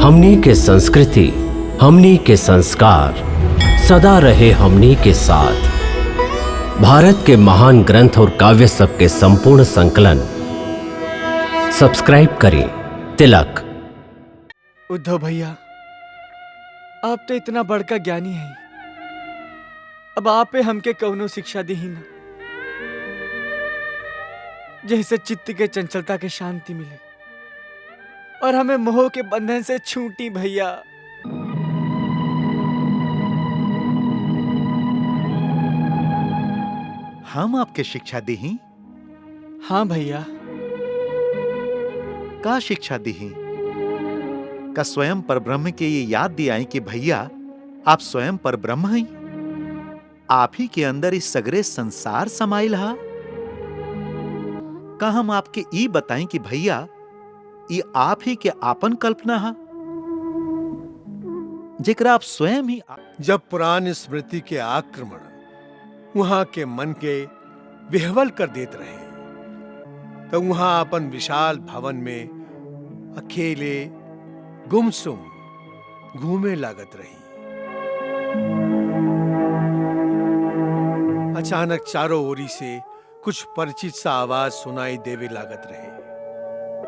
हमनी के संस्कृति, हमनी के संस्कार सदा रहे हमनी के साथ। भारत के महान ग्रंथ और काव्य सब के संपूर्ण संकलन सब्सक्राइब करें तिलक। उद्धव भैया, आप तो इतना बड़का ज्ञानी हैं, अब आपे हमके कौनो शिक्षा दी ना, जैसे चित्त के चंचलता के शांति मिले और हमें मोह के बंधन से छूटी। भैया हम आपके शिक्षा दी? हाँ भैया। का शिक्षा दी? का स्वयं परब्रह्म के ये याद दियाई कि भैया आप स्वयं परब्रह्म हैं, आप ही के अंदर इस सगरे संसार समाइल हा। का हम आपके ई बताएं कि भैया ये आप ही के आपन कल्पना हा, जेकरा आप स्वयं ही जब पुरानी स्मृति के आक्रमण वहां के मन के विह्वल कर देत रहे, तो वहां अपन विशाल भवन में अकेले गुमसुम घूमे लागत रही। अचानक चारों ओरी से कुछ परिचित सा आवाज सुनाई देवे लागत रहे।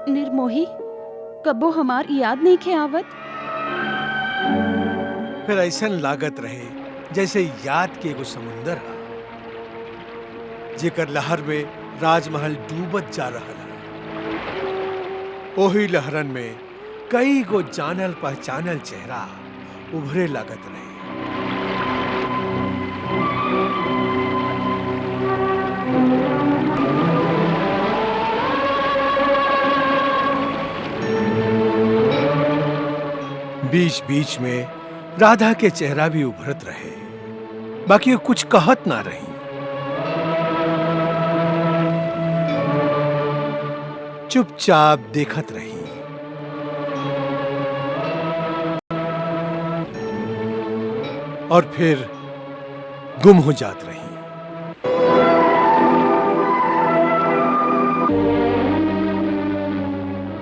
निर्मोही, कबो हमार याद नहीं खे आवत। फिर ऐसन लागत रहे जैसे याद के एगो समुंदर हा, जेकर लहर में राजमहल डूबत जा रहा है। ओही लहरन में कई गो जानल पहचानल चेहरा उभरे लागत रहे। बीच बीच में राधा के चेहरा भी उभरत रहे, बाकी वो कुछ कहत ना रही। चुपचाप देखत रही। और फिर गुम हो जात रही।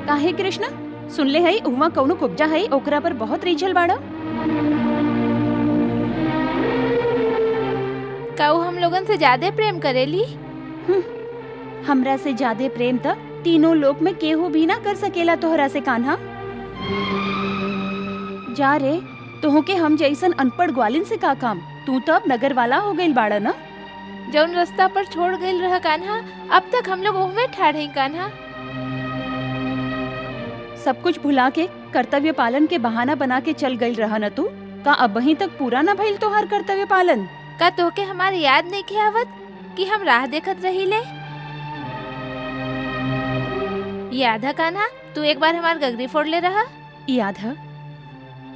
काहे कृष्ण, सुनले हई उहवा कौनो कुब्जा हई, ओकरा पर बहुत रीझल बाड़ा। काऊ हम लोगन से ज्यादा प्रेम करेली? हमरा से ज्यादा प्रेम त तीनों लोक में केहू भी ना कर सकेला तोहरा से कान्हा। जा रे, तोह के हम जैसन अनपढ़ ग्वालिन से का काम, तू तो अब नगर वाला हो गइल बाड़ा ना। जौन रास्ता पर छोड़ गइल रहा कान्हा, अब तक हम लोग ओहमे ठाड़ हई कान्हा। सब कुछ भुला के कर्तव्य पालन के बहाना बना के चल गइल रहा न तू। का अब वहीं तक पूरा न भइल तोहार कर्तव्य पालन? का तोहके हमारी याद नहीं के आवत कि हम राह देखत रहीले? याद है कान्हा, तू एक बार हमार गगरी फोड़ ले रहा? याद है,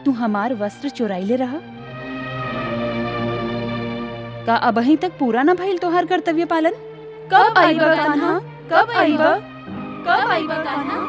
तू हमार वस्त्र चुराइले रहा। का अब वहीं तक पूरा न भइल तोहार कर्तव्य पालन? कब आईबा कान्हा, कब आईबा, कब आईबा कान्हा?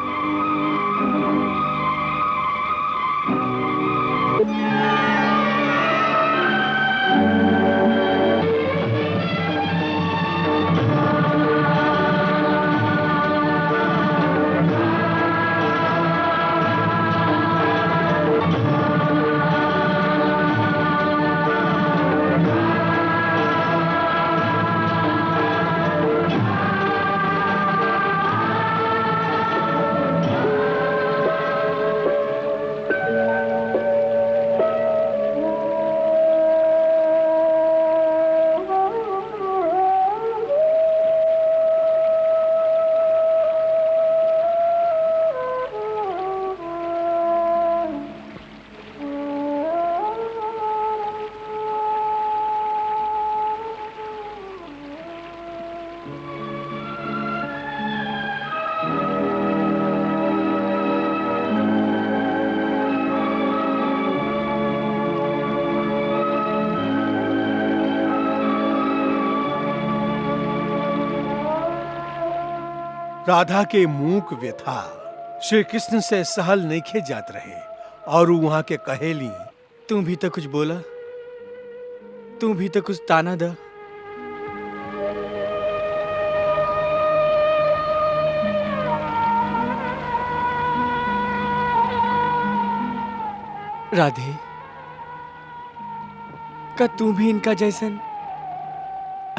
राधा के मूक व्यथा श्री कृष्ण से सहल नइखे जात रहे और वहां के कहेली, तू भी तो कुछ बोला, तू भी तो कुछ ताना दा। राधे, का तू भी इनका जैसन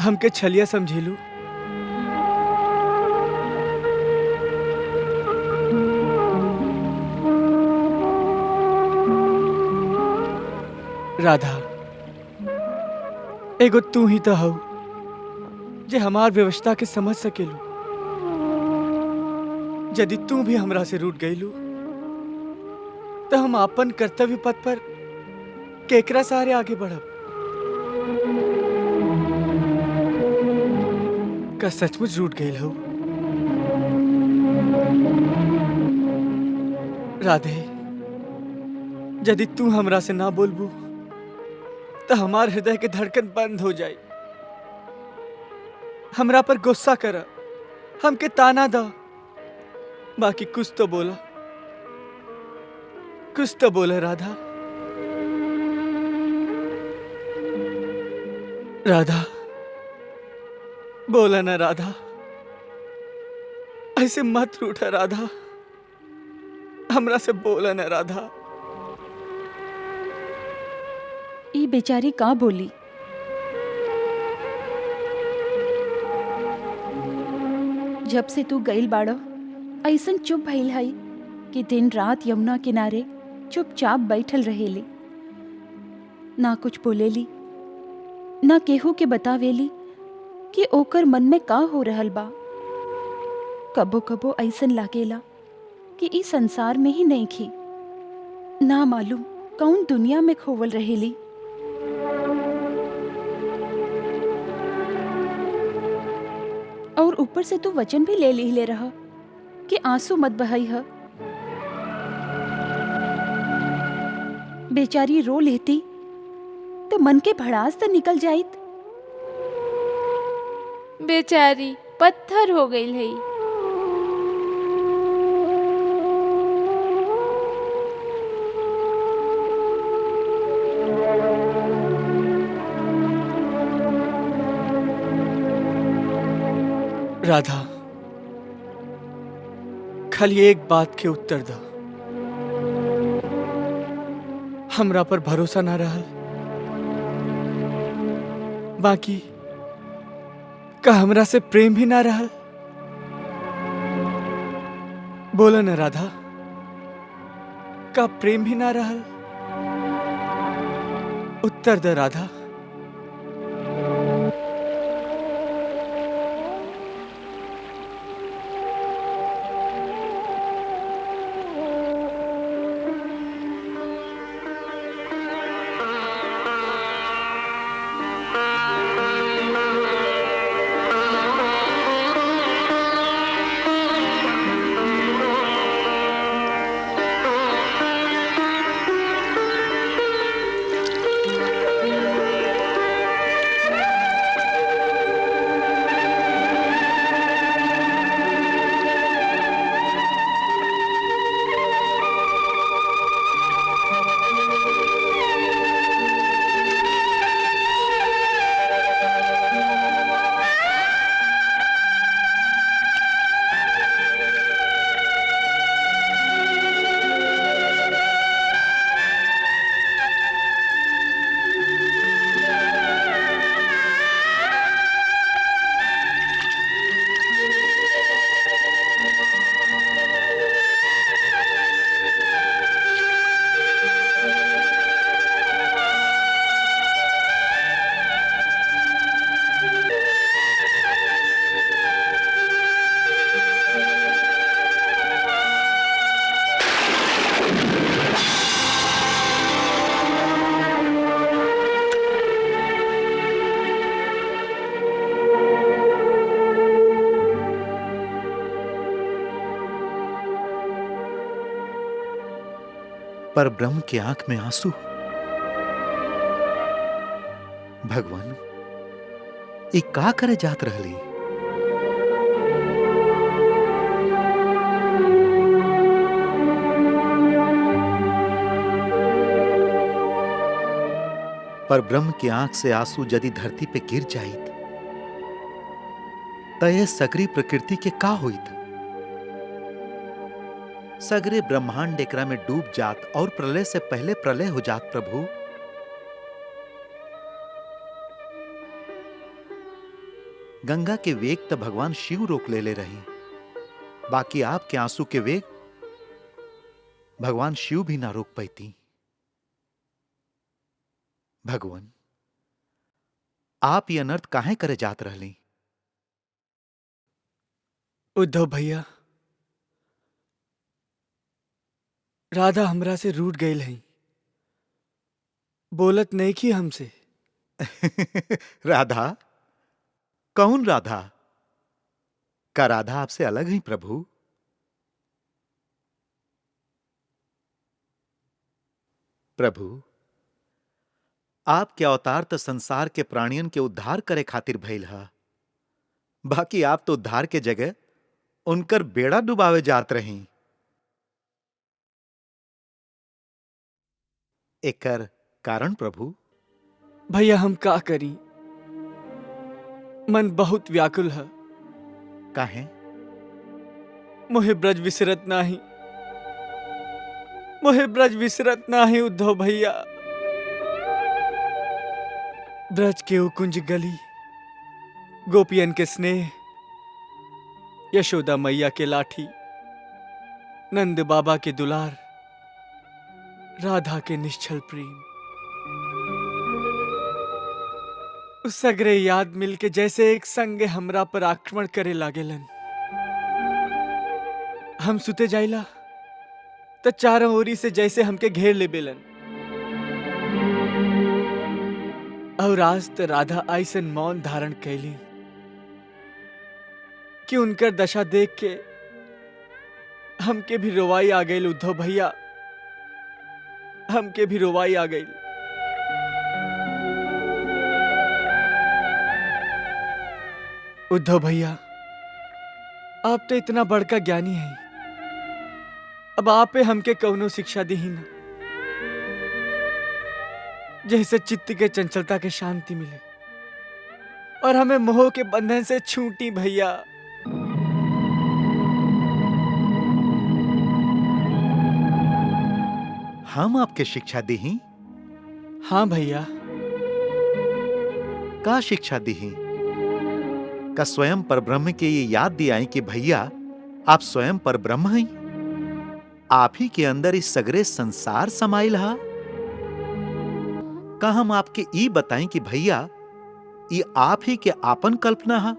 हमके छलिया समझेलू? राधा, एगो तू ही तो हो जे हमार व्यवस्था के समझ सकेलू। यदि तू भी हमरा से रूठ गईलू तो हम अपन कर्तव्य पथ पर केकरा सहारे आगे बढ़ब? का सचमुच रूठ गईल हो? राधे, यदि तू हमरा से ना बोलबू तो हमार हृदय के धड़कन बंद हो जाए। हमरा पर गुस्सा कर, हमके ताना दा, बाकी कुछ तो बोला, कुछ तो बोला राधा। राधा, बोला ना राधा, ऐसे मत रूठा राधा, हमरा से बोला ना राधा। ई बेचारी का बोली? जब से तू गईल बाड़ो ऐसन चुप भइल हई कि दिन रात यमुना किनारे चुपचाप बैठल रहेली, ना कुछ बोलेली, ना केहू के बतावेली कि ओकर मन में का हो रहल बा। कबो कबो ऐसन लागेला कि ई संसार में ही नहीं खी, ना मालूम कौन दुनिया में खोवल रहेली। और ऊपर से तू वचन भी ले रहा कि आंसू मत बहाई है। बेचारी रो लेती तो मन के भड़ास तो निकल जाइत। बेचारी पत्थर हो गई है। राधा, खाली एक बात के उत्तर दो, हमरा पर भरोसा ना रहल, बाकी का हमरा से प्रेम भी ना रहल? बोलो ना राधा, का प्रेम भी ना रहल? उत्तर दे राधा। पर ब्रह्म की आंख में आंसू। भगवान, ये का करे जात रहली? पर ब्रह्म की आंख से आंसू यदि धरती पे गिर जाइत त यह सकरी प्रकृति के का होइत? सगरे ब्रह्मांड एकरा में डूब जात और प्रलय से पहले प्रलय हो जात प्रभु। गंगा के वेग तो भगवान शिव रोक ले रही, बाकी आपके आंसू के वेग भगवान शिव भी ना रोक पाती। भगवान, आप ये अनर्थ काहे करे जात रहली? उद्धव भैया, राधा हमरा से रूठ गई है, बोलत नहीं की हमसे। राधा? कौन राधा? का राधा आपसे अलग है प्रभु? प्रभु, आपके अवतार तो संसार के प्राणियन के उद्धार करे खातिर भइल हा, बाकी आप तो उद्धार के जगह उनकर बेड़ा डुबावे जात रही। एकर कारण प्रभु? भैया हम का करी, मन बहुत व्याकुल है। काहे? मोहे ब्रज विसरत नाही, मोहे ब्रज विसरत नाही उद्धव भैया। ब्रज के उकुंज गली, गोपियन के स्नेह, यशोदा मैया के लाठी, नंद बाबा के दुलार, राधा के निश्चल प्रेम, उस सगरे याद मिलके जैसे एक संग हमरा पर आक्रमण करे लागेलन। हम सुते जाइला तो चारों ओरी से जैसे हमके घेर ले बेलन। और आज तो राधा ऐसन मौन धारण कैली कि उनकर दशा देख के हमके भी रोवाई आ गई। उद्धव भैया, हमके भी रोवाई आ गई। उद्धव भैया, आप तो इतना बड़का ज्ञानी हैं, अब आपे हमके कौनो शिक्षा दी ही ना, जैसे चित्त के चंचलता के शांति मिले और हमें मोह के बंधन से छूटी। भैया, हम आपके शिक्षा दी ही? हाँ भैया। का शिक्षा दी ही? का स्वयं परब्रह्म के ये याद दियाई कि भैया आप स्वयं परब्रह्म हैं, आप ही के अंदर इस सगरे संसार समाइल हा। का हम आपके ई बताएं कि भैया ये आप ही के आपन कल्पना हा,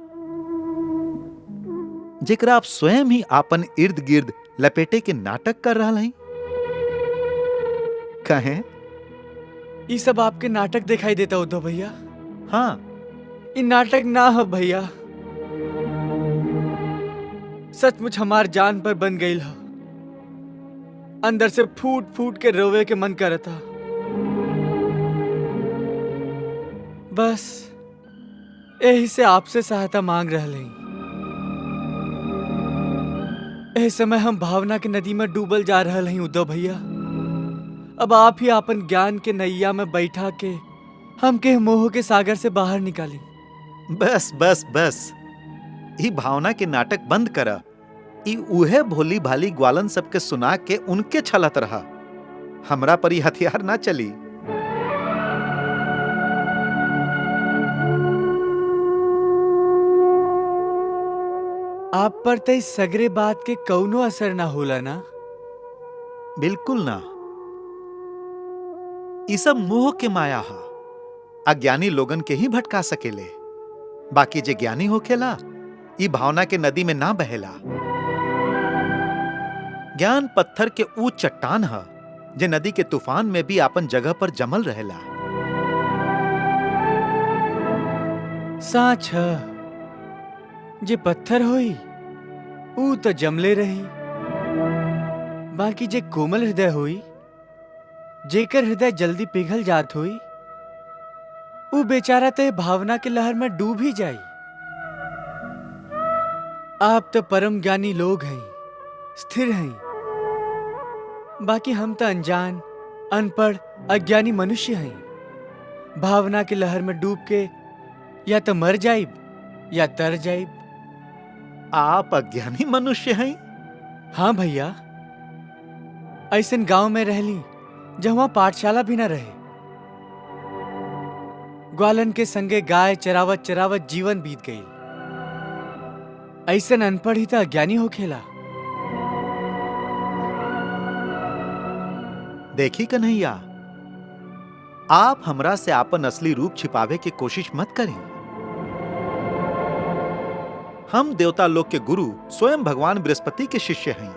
जेकरा आप स्वयं ही आपन इर्द गिर्द लपेटे के नाटक कर रहा हैं? कहें ये सब आपके नाटक दिखाई देता उद्धव भैया। हाँ, ये नाटक ना हो भैया, सचमुच हमार जान पर बन गई है। अंदर से फूट फूट के रोवे के मन करता। बस यही से आपसे सहायता मांग रहे हैं। इस समय हम भावना के नदी में डूबल जा रहे हैं उद्धव भैया। अब आप ही अपन ज्ञान के नैया में बैठा के हमके मोह के सागर से बाहर निकाली। बस बस बस, ई भावना के नाटक बंद करा। ई उहे भोली भाली ग्वालन सबके सुना के उनके छलत रहा। हमरा पर ई हथियार ना चली। आप पर तो इस सगरे बात के कौनो असर ना होला ना? बिल्कुल ना। ई सब मोह के माया हा, अज्ञानी लोगन के ही भटका सकेले। बाकी जे ज्ञानी होखेला ई भावना के नदी में ना बहेला। ज्ञान पत्थर के ऊ चट्टान हा जे नदी के तूफान में भी आपन जगह पर जमल रहेला। साच है, जे पत्थर होई ऊ तो जमले रही। बाकी जे कोमल हृदय होई, जेकर हृदय जल्दी पिघल जात होई, ऊ बेचारा ते भावना के लहर में डूब ही जाई। आप तो परम ज्ञानी लोग हैं, स्थिर हैं। बाकी हम तो अनजान, अनपढ़, अज्ञानी मनुष्य हैं। भावना के लहर में डूब के या तो मर जाइब या तर जाइब। आप अज्ञानी मनुष्य हैं? हाँ भैया, ऐसन गांव में रहली जहाँ पाठशाला भी न रहे। ग्वालन के संगे गाय चरावत चरावत जीवन बीत गई। ऐसन अनपढ़ ही तो अज्ञानी होखेला। देखी कन्हैया, आप हमरा से आपन असली रूप छिपावे की कोशिश मत करें। हम देवता लोक के गुरु स्वयं भगवान बृहस्पति के शिष्य हैं।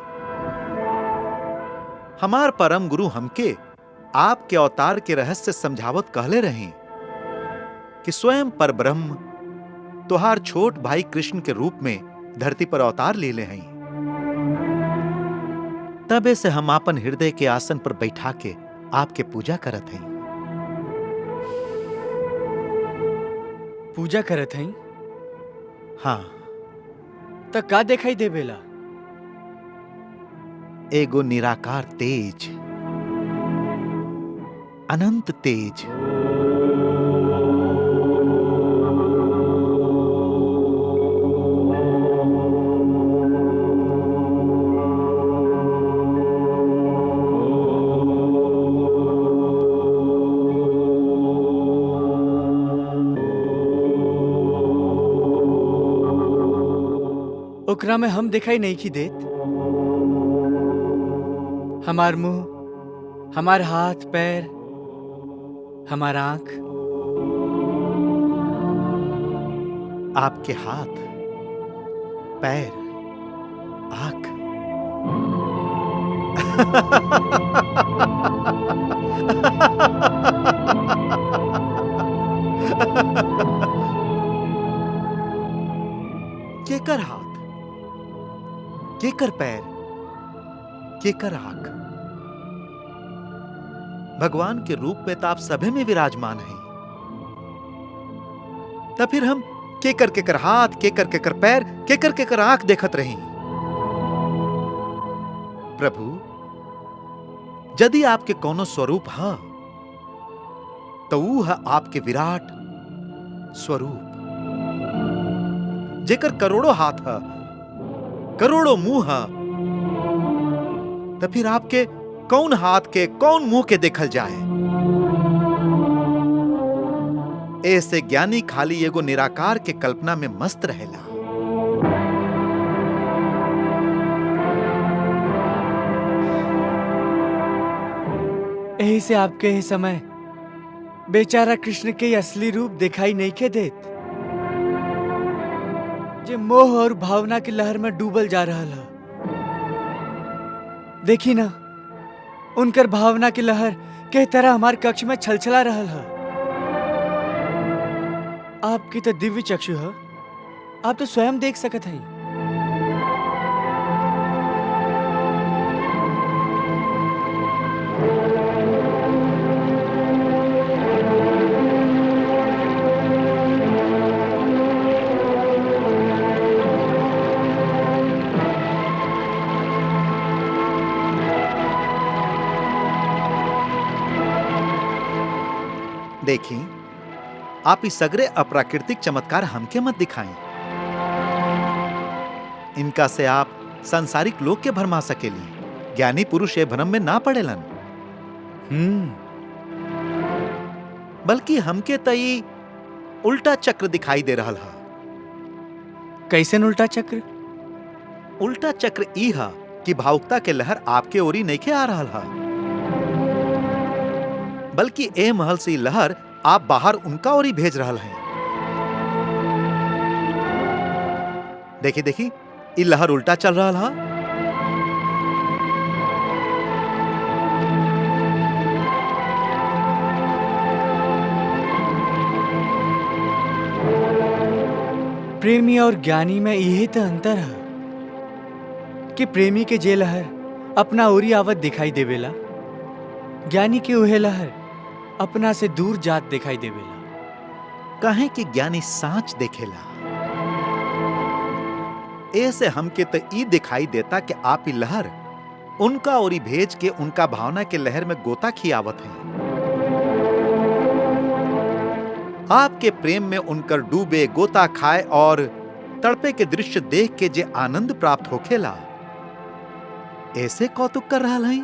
हमार परम गुरु हमके आपके अवतार के रहस्य समझावत कहले रहे कि स्वयं परब्रह्म तुहार छोट भाई कृष्ण के रूप में धरती पर अवतार ले ले हैं। तबे से हम आपन हृदय के आसन पर बैठा के आपके पूजा करत हैं। पूजा करत हई? हाँ, त का दिखाई देवेला? एगो निराकार तेज, अनंत तेज। ओकरा में हम दिखाई नहीं की देत। हमार मुंह, हमार हाथ पैर, हमार आंख। आपके हाथ पैर आंख केकर हाथ, केकर पैर, केकर आंख? भगवान के रूप में तो आप सभी में विराजमान हैं। तब फिर हम केकर केकर हाथ, केकर केकर पैर, केकर केकर आंख देखत रही। प्रभु, यदि आपके कोनो स्वरूप है तो वो है आपके विराट स्वरूप, जेकर करोड़ों हाथ है, करोड़ों मुंह है। तो फिर आपके कौन हाथ के कौन मुंह के देखल जाए? ऐसे ज्ञानी खाली एगो निराकार के कल्पना में मस्त रहेला। यही से आपके ही समय बेचारा कृष्ण के असली रूप दिखाई नहीं के देत, जे मोह और भावना की लहर में डूबल जा रहा है। देखी ना, उनकर भावना की लहर के तरह हमारे कक्ष में छलछला रहा है। आपकी तो दिव्य चक्षु है, आप तो स्वयं देख सकत हैं। देखिए, आप इस सगरे अप्राकृतिक चमत्कार हमके मत दिखाएं। इनका से आप सांसारिक लोग के भरमा सकेली। ज्ञानी पुरुष ये भ्रम में ना पड़ेलन। बल्कि हमके तई उल्टा चक्र दिखाई दे रहा है। कैसन उल्टा चक्र? उल्टा चक्र ई है कि भावुकता के लहर आपके ओरी नहीं के आ रहा है, बल्कि ए महल से लहर आप बाहर उनका ओरी भेज रहा है। देखी देखी, ई लहर उल्टा चल रहा है। प्रेमी और ज्ञानी में यही तो अंतर है कि प्रेमी के जे लहर अपना ओरी आवत दिखाई देवेला, ज्ञानी के उहे लहर अपना से दूर जात दिखाई देवेला। कहे कि ज्ञानी सांच देखेला। ऐसे हमके तो ई दिखाई देता कि आप ही लहर उनका ओरी भेज के उनका भावना के लहर में गोता खियावत है। आपके प्रेम में उनकर डूबे, गोता खाए और तड़पे के दृश्य देख के जे आनंद प्राप्त होखेला, ऐसे कौतुक कर रहा है।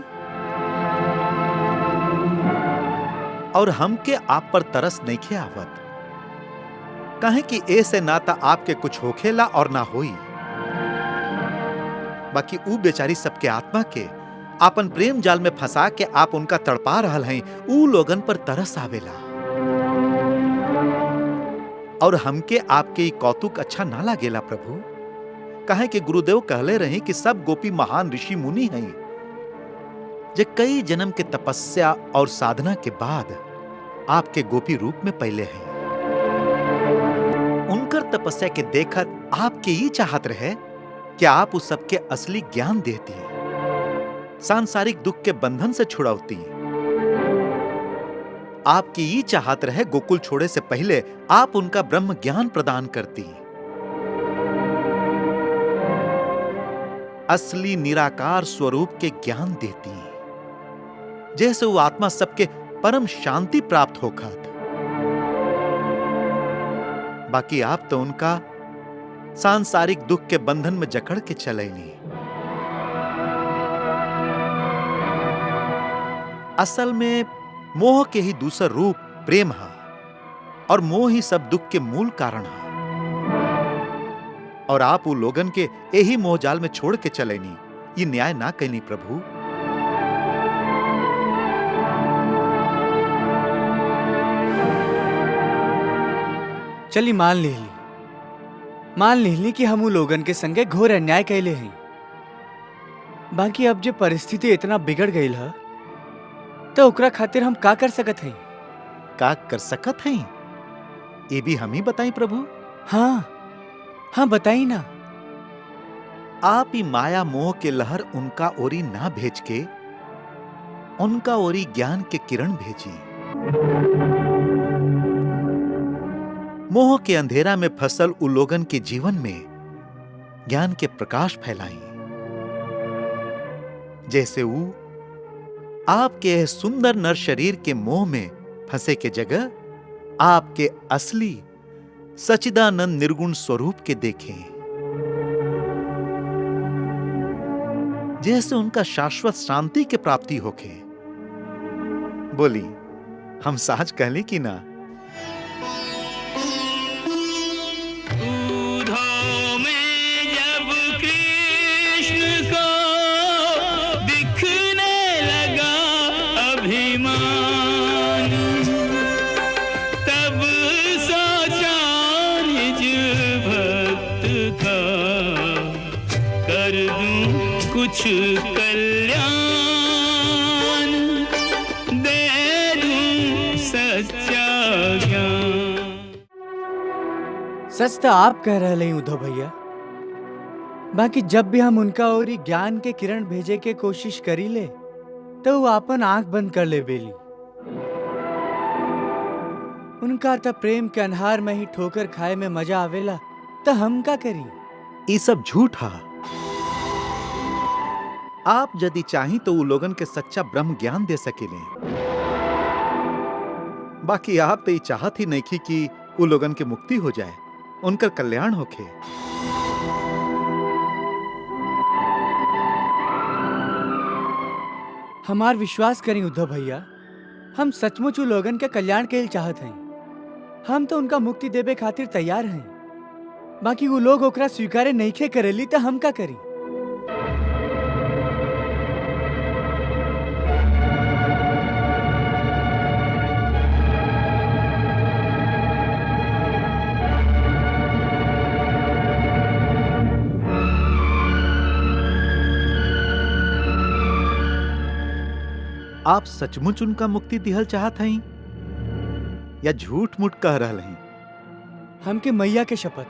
और हमके आप पर तरस नइखे आवत, काहे कि ऐसे ना ता आपके कुछ होखेला और ना होई। बाकी ऊ बेचारी सबके आत्मा के आपन प्रेम जाल में फंसा के आप उनका तड़पा रहल हैं, ऊ लोगन पर तरस आवेला। और हमके आपके ई कौतुक अच्छा ना लागेला प्रभु, काहे कि गुरुदेव कहले रहे कि सब गोपी महान ऋषि मुनि हैं, जे कई जन्म के तपस्या और साधना के बाद आपके गोपी रूप में पहले हैं। उनकर तपस्या के देखत आपके ही चाहत रहे कि आप उस सबके असली ज्ञान देती, सांसारिक दुख के बंधन से छुड़ावती। आपकी ही चाहत रहे गोकुल छोड़े से पहले आप उनका ब्रह्म ज्ञान प्रदान करती, असली निराकार स्वरूप के ज्ञान देती, जैसे वो आत्मा सबके परम शांति प्राप्त होखत। बाकी आप तो उनका सांसारिक दुख के बंधन में जकड़ के चलैनी। असल में मोह के ही दूसर रूप प्रेम है, और मोह ही सब दुख के मूल कारण है। और आप वो लोगन के यही मोहजाल में छोड़ के चलेनी, ये न्याय ना कहनी प्रभु। चली मान ली कि हम उ लोगन के संगे घोर अन्याय कैले हैं। बाकी अब जो परिस्थिति इतना बिगड़ गई है, तो ओकरा खातिर हम का कर सकत हैं? का कर सकत हैं? ये भी हम ही बताई प्रभु। हाँ बताई ना। आप ही माया मोह के लहर उनका ओरी ना भेज के उनका ओरी ज्ञान के किरण भेजी। मोह के अंधेरा में फसल उ लोगन के जीवन में ज्ञान के प्रकाश फैलाई, जैसे वो आपके सुंदर नर शरीर के मोह में फंसे के जगह आपके असली सच्चिदानंद निर्गुण स्वरूप के देखें, जैसे उनका शाश्वत शांति के प्राप्ति होके। बोली, हम साच कहली कि ना? कुछ कल्याण दे दूं सच्चा ज्ञान। सच तो आप कह रहे हैं उद्धव भैया, बाकी जब भी हम उनका और ज्ञान के किरण भेजे के कोशिश करी ले, तो वो अपन आंख बंद कर ले बेली। उनका तो प्रेम के अन्हार में ही ठोकर खाए में मजा आवेला, तो हम का करी? ये सब झूठ है। आप यदि चाही तो वो लोगन के सच्चा ब्रह्म ज्ञान दे सकेले। बाकी आप तो ये चाहत ही नहीं की कि वो लोगन के मुक्ति हो जाए, उनका कल्याण होखे। हमार विश्वास करी उद्धव भैया, हम सचमुच उ लोगन के कल्याण के लिए चाहत हैं। हम तो उनका मुक्ति देवे खातिर तैयार हैं। बाकी वो लोग ओकरा स्वीकारे नइखे करेली, तो हम का करी? आप सचमुच उनका मुक्ति दिहल चाहत हैं या झूठ मूठ कह रहे हैं? हमके मैया के शपथ,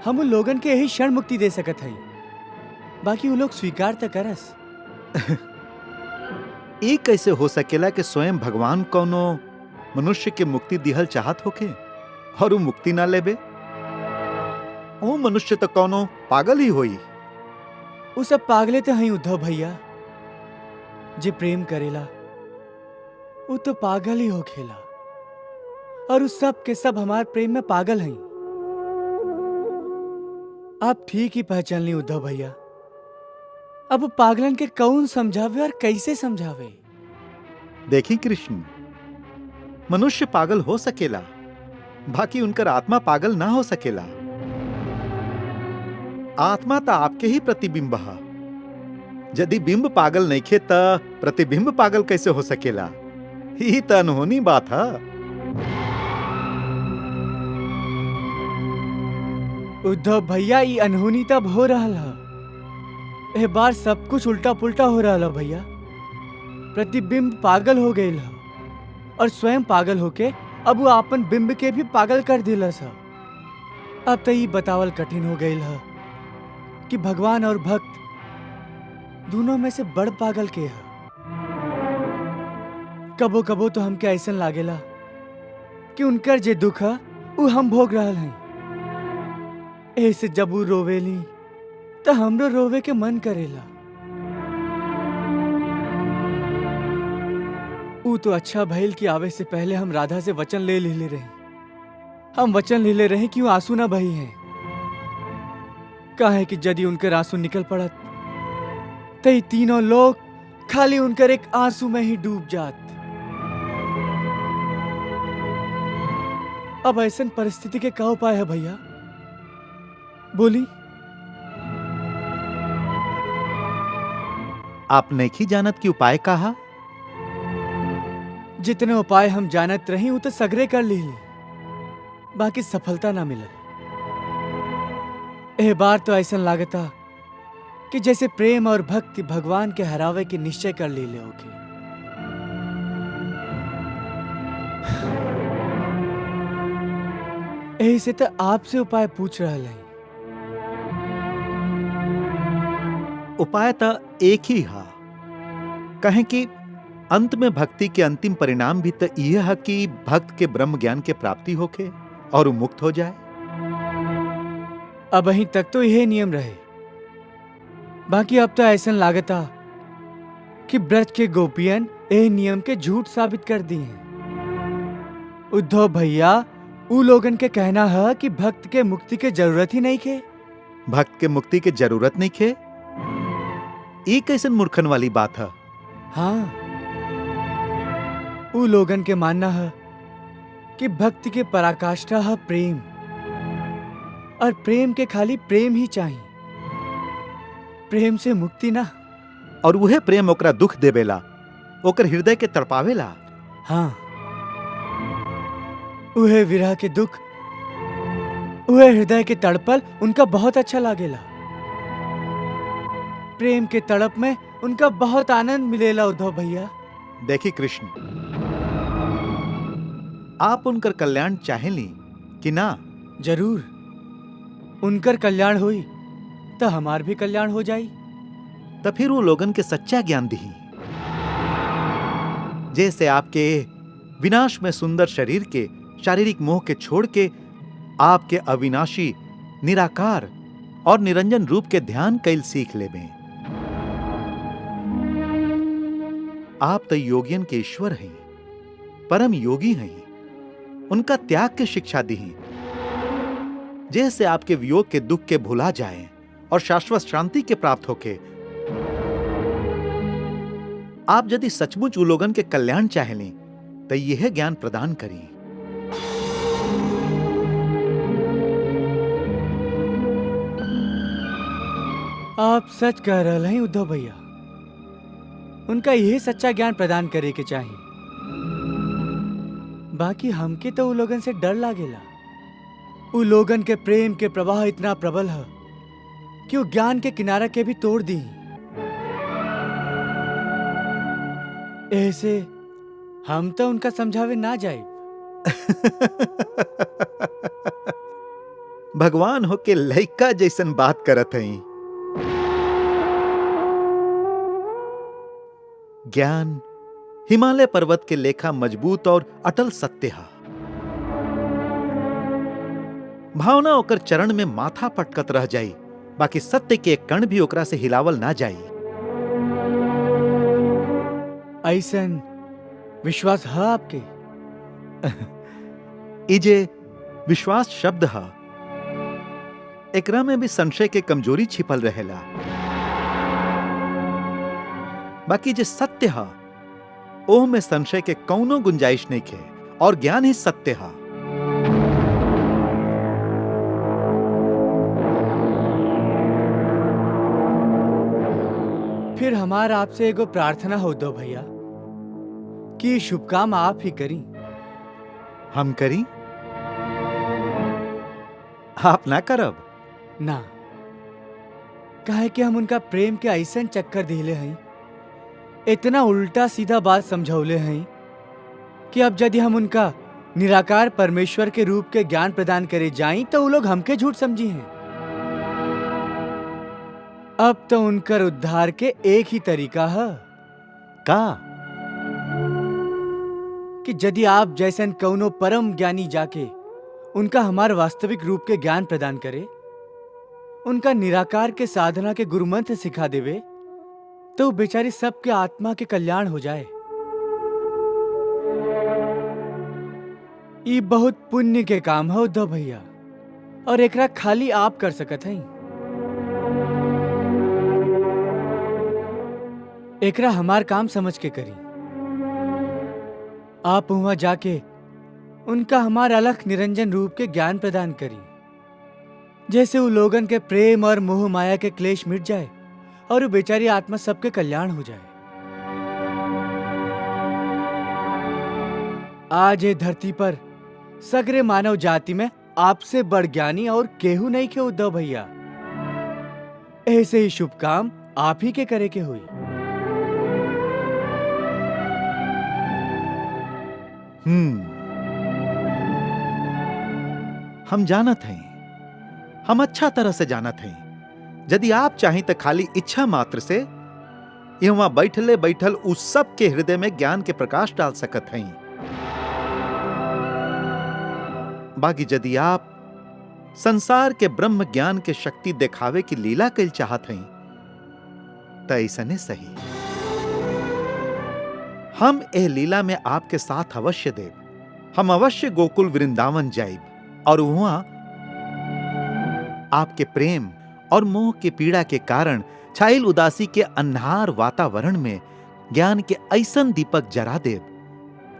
हम उन लोगन के यही क्षण मुक्ति दे सकत हैं। बाकी वो लोग स्वीकार तो करस। ये कैसे हो सकेला कि स्वयं भगवान कोनो मनुष्य के मुक्ति दिहल चाहत होके और वो मुक्ति ना लेबे? वो मनुष्य तो कोनो पागल ही होई। वो सब पागले तो हैं उद्धव भैया। जे प्रेम करेला वो तो पागल ही हो खेला, और उस सब के सब हमारे प्रेम में पागल हैं। आप ठीक ही पहचान ली उद्धव भैया। अब पागलन के कौन समझावे और कैसे समझावे? देखी कृष्ण, मनुष्य पागल हो सकेला, बाकी उनकर आत्मा पागल ना हो सकेला। आत्मा तो आपके ही प्रतिबिंब है। यदि बिंब पागल नहीं खे त प्रतिबिंब पागल कैसे हो सकेला? ही तो अनहोनी बात है। उद्धव भैया, ये अनहोनी तब हो रहा है। ए बार सब कुछ उल्टा पुल्टा हो रहा है भैया। प्रतिबिंब पागल हो गए और स्वयं पागल होके अब वो अपन बिंब के भी पागल कर दिला सा। अब तो ये बतावल कठिन हो गई है कि भगवान और भक्त दोनों में से बड़ पागल के है। कबो कबो तो हमके ऐसा लागेला कि उनकर जे दुख है वो हम भोग रहा हैं। ऐसे जब वो रोवेली तो हमरो रोवे के मन करेला। वो तो अच्छा भइल कि आवे से पहले हम राधा से वचन ले रहे। हम वचन ले रहे कि वो आंसू ना बही हैं। काहे कि यदि उनकर आंसू निकल पड़त तो ये तीनों लोग खाली उनकर एक आंसू में ही डूब जात। अब ऐसन परिस्थिति के क्या उपाय है भैया, बोली? आप नहीं जानत की उपाय कहा? जितने उपाय हम जानत रही वो तो सगरे कर ली, बाकी सफलता ना मिलल। ए बार तो ऐसा लागता कि जैसे प्रेम और भक्ति भगवान के हरावे के निश्चय कर ली होगी। ऐसे तो आपसे उपाय पूछ रहा है। उपाय तो एक ही है। कहें कि अंत में भक्ति के अंतिम परिणाम भी तो यह है कि भक्त के ब्रह्म ज्ञान के प्राप्ति होके और वो मुक्त हो जाए। अब अहीं तक तो यह नियम रहे, बाकी अब तो ऐसा लागता कि ब्रज के गोपियन यह नियम के झूठ साबित कर दिए हैं। उद्धव भैया, उ लोगन के कहना है कि भक्त के मुक्ति के जरूरत ही नहीं खे। भक्त के मुक्ति के जरूरत नहीं खे? ये कैसन मूर्खन वाली बात है? हाँ, उ लोगन के मानना है कि भक्ति के पराकाष्ठा है प्रेम, और प्रेम के खाली प्रेम ही चाहिए, प्रेम से मुक्ति ना। और वह प्रेम ओकरा दुख देवेला, ओकर हृदय के तड़पावेला। हाँ, वह विरह के दुख, वह हृदय के तड़पल उनका बहुत अच्छा लागेला। प्रेम के तड़प में उनका बहुत आनंद मिलेला। उद्धव भैया, देखी कृष्ण, आप उनकर कल्याण चाहेली कि ना? जरूर, उनकर कल्याण हुई तो हमार भी कल्याण हो जाई। तो फिर वो लोगन के सच्चा ज्ञान दी, जैसे आपके विनाश में सुंदर शरीर के शारीरिक मोह के छोड़ के आपके अविनाशी निराकार और निरंजन रूप के ध्यान कैल सीख ले में। आप तो योगियन के ईश्वर हैं, परम योगी हैं। उनका त्याग के शिक्षा दी, जैसे आपके वियोग के दुख के भुला जाएं और शाश्वत शांति के प्राप्त होके। आप यदि सचमुच उ लोगन के कल्याण चाहेली तो यह ज्ञान प्रदान करी। आप सच कह रहे हैं उद्धव भैया, उनका यही सच्चा ज्ञान प्रदान करे के चाहिए। बाकी हमके तो उ लोगन से डर लागेला। उ लोगन के प्रेम के प्रवाह इतना प्रबल है कि वो ज्ञान के किनारा के भी तोड़ दी। ऐसे हम तो उनका समझावे ना जाए। भगवान हो के लइका जैसन बात करत हई। ज्ञान हिमालय पर्वत के लेखा मजबूत और अटल सत्य है। भावना ओकर चरण में माथा पटकत रह जाई, बाकी सत्य के एक कण भी ओकरा से हिलावल ना जाई। ऐसन विश्वास है आपके? इजे विश्वास शब्द है, एकरा में भी संशय के कमजोरी छिपल रहेला। बाकी जे सत्य है ओह में संशय के कौनो गुंजाइश नहीं खे, और ज्ञान ही सत्य है। फिर हमारा आपसे एगो प्रार्थना हो दो भैया कि ये शुभ काम आप ही करी। हम करी, आप ना करब। ना, काहे कि हम उनका प्रेम के ऐसन चक्कर दिले हैं, इतना उल्टा सीधा बात समझौले हैं कि अब यदि हम उनका निराकार परमेश्वर के रूप के ज्ञान प्रदान करे जाई तो वो लोग हमके झूठ समझी हैं। अब तो उनकर उद्धार के एक ही तरीका है का कि यदि आप जैसन कौनो परम ज्ञानी जाके उनका हमार वास्तविक रूप के ज्ञान प्रदान करे, उनका निराकार के साधना के गुरुमंत्र सिखा देवे, तो बेचारी सबके आत्मा के कल्याण हो जाए। ये बहुत पुण्य के काम है उद्धव भैया, और एकरा खाली आप कर सकत हैं। एकरा हमार काम समझ के करी। आप वहां जाके उनका हमार अलख निरंजन रूप के ज्ञान प्रदान करी, जैसे वो लोगन के प्रेम और मोह माया के क्लेश मिट जाए और वो बेचारी आत्मा सबके कल्याण हो जाए। आज ये धरती पर सगरे मानव जाति में आपसे बड़ ज्ञानी और केहू नहीं के उद्धव भैया। ऐसे ही शुभ काम आप ही के करे के हुई। हम जानत हैं, हम अच्छा तरह से जानत हैं। यदि आप चाहें तो खाली इच्छा मात्र से यहाँ बैठले बैठल उस सब के हृदय में ज्ञान के प्रकाश डाल सकत हैं। बाकी यदि आप संसार के ब्रह्म ज्ञान के शक्ति दिखावे की लीला कल चाहत हैं तो ऐसा नहीं सही। हम एह लीला में आपके साथ अवश्य देव। हम अवश्य गोकुल वृंदावन जाइब और वहां आपके प्रेम और मोह के पीड़ा के कारण छाइल उदासी के अन्हार वातावरण में ज्ञान के ऐसन दीपक जरा देव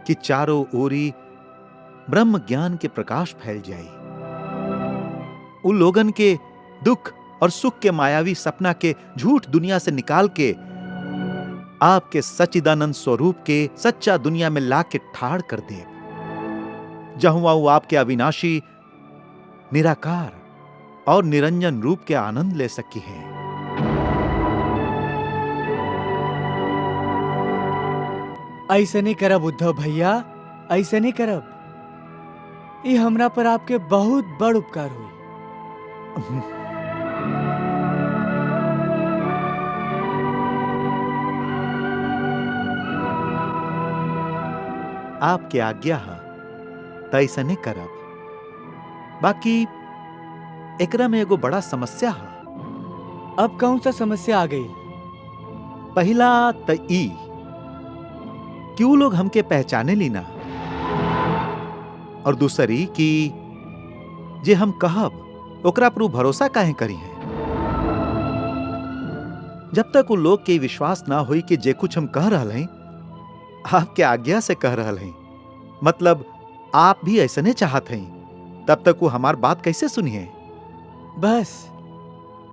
कि चारों ओरी ब्रह्म ज्ञान के प्रकाश फैल जाए। उन लोगन के दुख और सुख के मायावी सपना के झूठ दुनिया से निकाल के आपके सच्चिदानंद स्वरूप के सच्चा दुनिया में ला के ठाड़ कर दे, जहां वो आपके अविनाशी निराकार और निरंजन रूप के आनंद ले सकी है। ऐसे नहीं करब उद्धव भैया, ऐसे नहीं करब। ये हमरा पर आपके बहुत बड़ उपकार हुई। आपके आज्ञा है तो ऐसा नहीं करब। बाकी एकरा में एगो बड़ा समस्या है। अब कौन सा समस्या आ गई? पहला तो ई क्यों लोग हमके पहचाने ली ना, और दूसरी कि जे हम कहब ओकरा पर भरोसा काहे करी है। जब तक वो लोग के विश्वास ना हुई कि जे कुछ हम कह रहा हैं आपके आज्ञा से कह रहा हैं, मतलब आप भी ऐसा नहीं चाहते हैं, तब तक वो हमार बात कैसे सुनिए। बस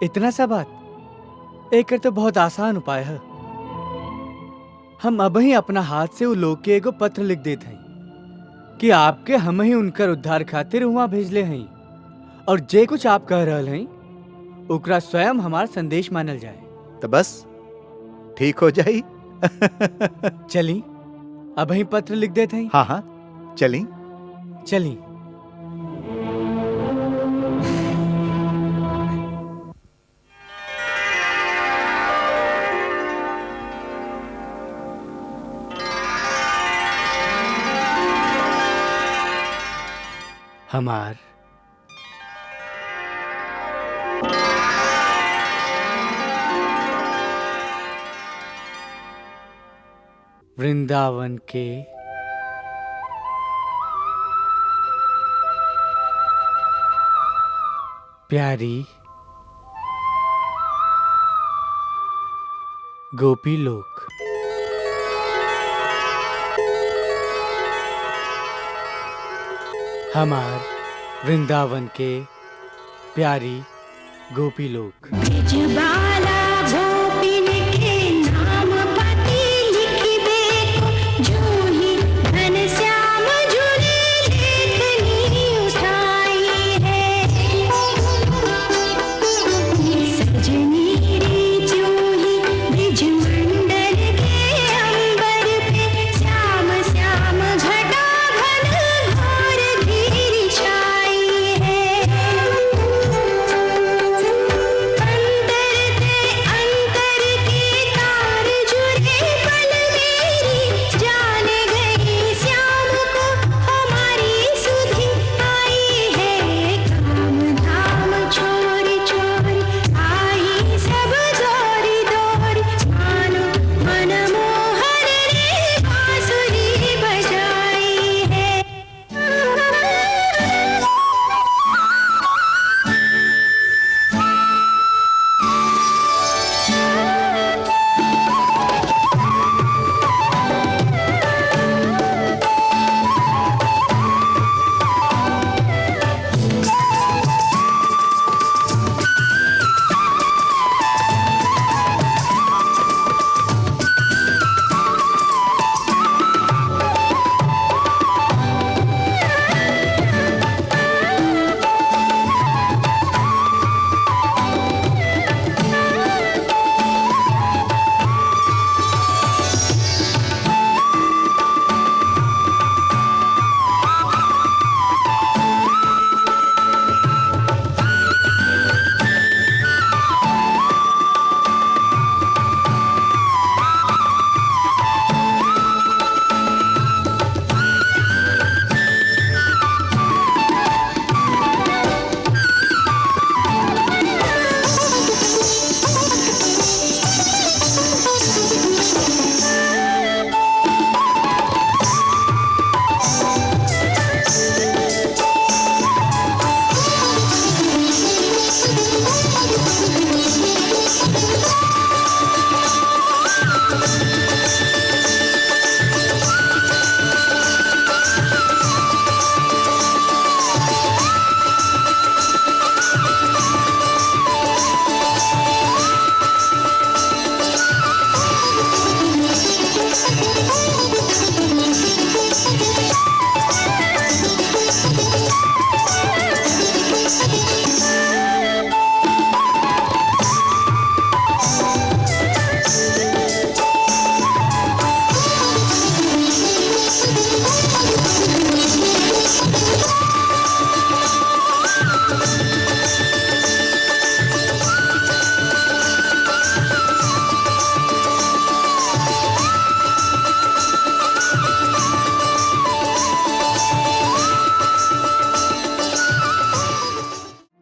इतना सा बात। एक तो बहुत आसान उपाय है। हम अब ही अपना हाथ से वो लोग के एगो पत्र लिख देते हैं कि आपके हम ही उनकर उद्धार खातिर वहां भेजले हैं, और जे कुछ आप कह रहे हैं ओकरा स्वयं हमार संदेश मानल जाए। तो बस ठीक हो जाई। चली अब ही पत्र लिख देते हैं। हाँ हाँ चली चली। हमार वृंदावन के प्यारी गोपी लोग, हमार वृंदावन के प्यारी गोपी लोग। ब्रजबाला गोपिन के नाम पति लिख दे, जो ही घनश्याम झूले लेखनी उठाई है। सजनी रे जो ही ब्रज मंडल के अंबर पे, श्याम श्याम घटा घन घोर घिर छाई है। अंतर के तार जुड़े पल मेरी, जान गई श्याम को हमारी सुधि आई है। काम धाम छोड़ छोड़ आई सब दौड़ी दौड़ी, मानो मनमोहन रे बांसुरी बजाई है।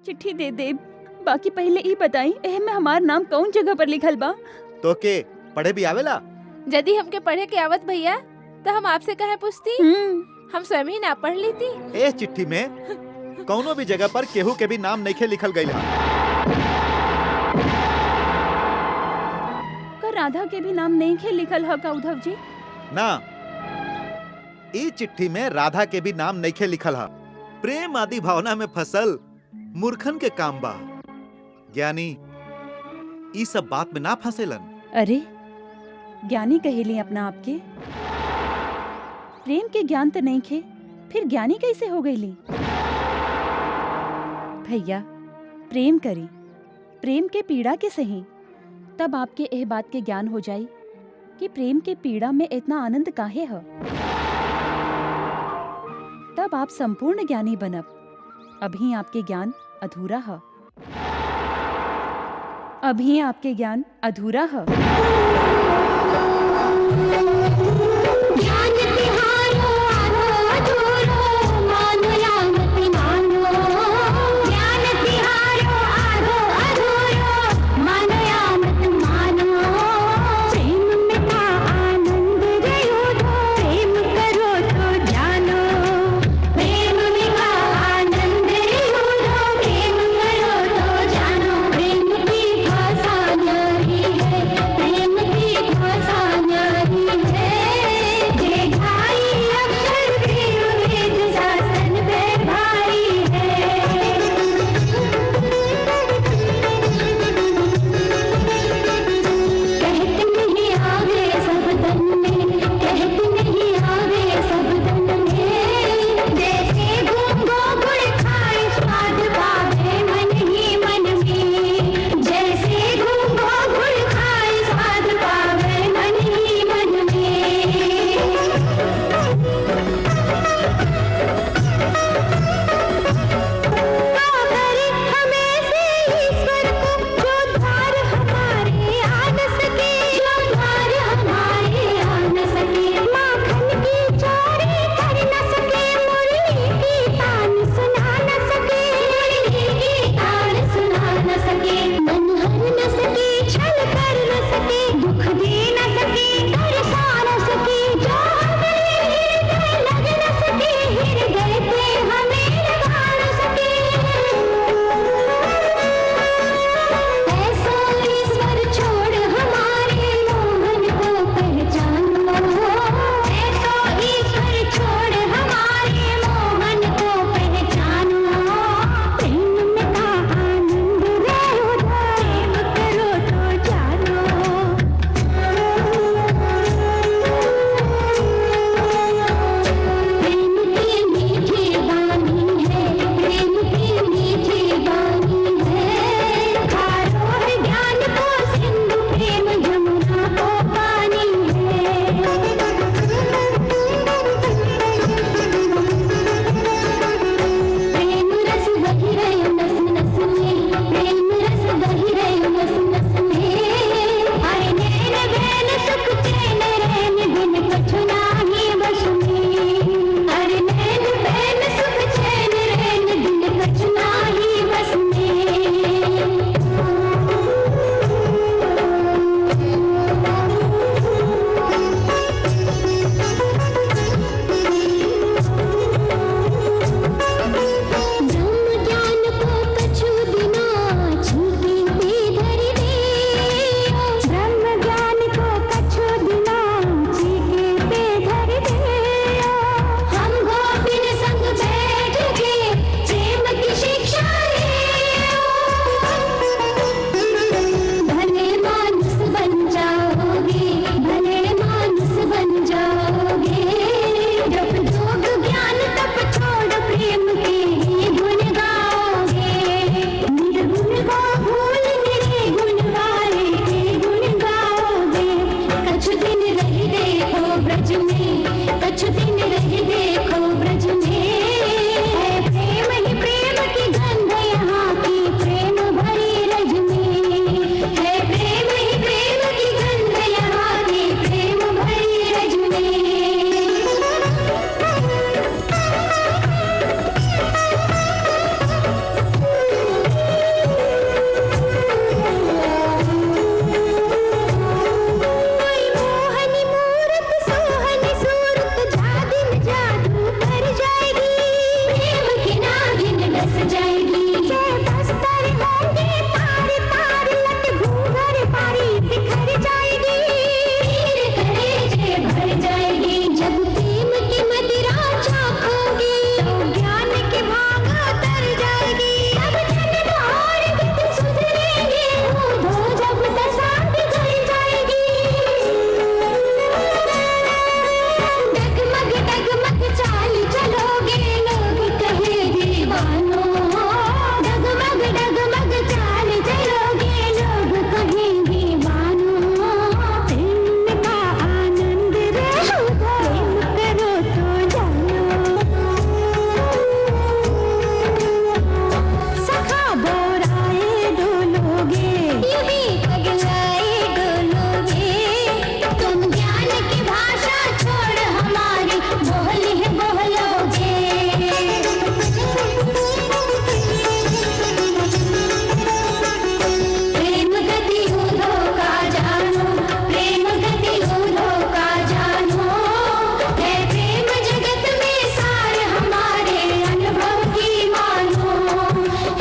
चिट्ठी दे दे, बाकी पहले ई बताई एह में हमार नाम कौन जगह पर लिखल बा। तो के पढ़े भी आवेला? यदि हमके पढ़े के आवत भैया तो हम आपसे कहे पूछती, हम स्वयं ही ना पढ़ लेती। ए चिट्ठी में कौनो भी जगह पर केहू के भी नाम नइखे लिखल गइल हा। का राधा के भी नाम नहीं खे लिखल है का उद्धव जी? ना, ई चिट्ठी में राधा के भी नाम नइखे लिखल हा। प्रेम आदि भावना में फसल मूर्खन के काम बा। ज्ञानी ई सब बात में ना फंसेलन। अरे ज्ञानी कहेली अपना आपके? प्रेम के ज्ञान तो नहीं खे, फिर ज्ञानी कैसे हो गईली? भैया प्रेम करी, प्रेम के पीड़ा के सही, तब आपके एह बात के ज्ञान हो जाई कि प्रेम के पीड़ा में इतना आनंद काहे है। तब आप संपूर्ण ज्ञानी बनब। अभी आपके ज्ञान अधूरा है, अभी आपके ज्ञान अधूरा है। ज्ञान तिहारो आधो अधूरो, मानो या मत मानो। ज्ञान तिहारो आधो अधूरो, मानो या मत मानो। प्रेम में था आनंद गयो धो, प्रेम करो तो जानो। प्रेम में था आनंद गयो धो, प्रेम करो तो जानो। प्रेम की भाषा न्यारी है, प्रेम की भाषा न्यारी है। कुछ दिन रही देखो ब्रज में, है प्रेम ही प्रेम की गंध यहाँ की प्रेम भरी रज में, है प्रेम ही प्रेम की गंध यहाँ की प्रेम भरी रज में। कोई मोहनी मूरत सोहनी सूरत जादिन जादू कर जाएगी, प्रेम की नागिन डस जाएगी। जय बस्तर होंगे तार तार लट घूंघर पारी बिखर जाएगी, हीर करे जय भर जाएगी। जब प्रेम की मदिरा चाखोगी तो ज्ञान की भागा तर जाएगी। अब जन द्वार गीत सुधरेंगे हो जब दशा बिगड़ जाएगी। डगमग डगमग चाल चलोगे लोग कहे दीवानो, डगमग डगमग चाल चलोगे लोग कहे दीवानो। प्रेम का आनंद रहो प्रेम करो तो जानो, सखा बोराए डोलोगे यूं ही पगलाए डोलोगे। तुम ज्ञान की भाषा छोड़ हमारी बोली है बोलोगे। प्रेम गति ऊधो का जानो, प्रेम गति ऊधो का जानो, है प्रेम जगत में सार हमारे अनुभव की मानो,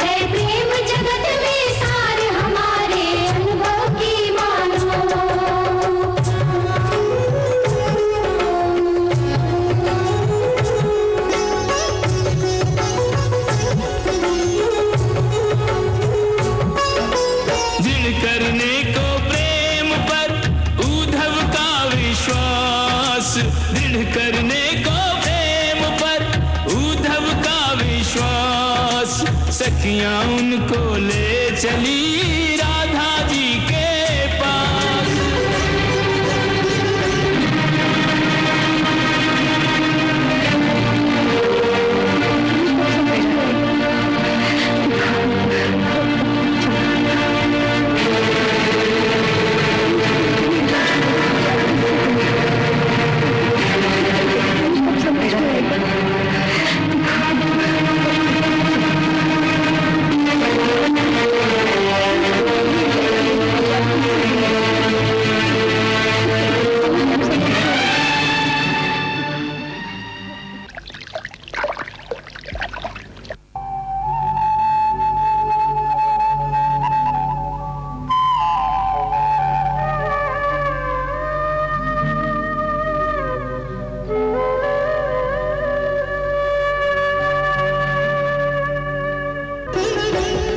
है प्रेम जगत में सार हमारे अनुभव की मानो। दृढ़ करने को प्रेम पर उद्धव का विश्वास, दृढ़ करने को प्रेम पर उद्धव का विश्वास। सखियां उनको ले चली राधा जी के पास।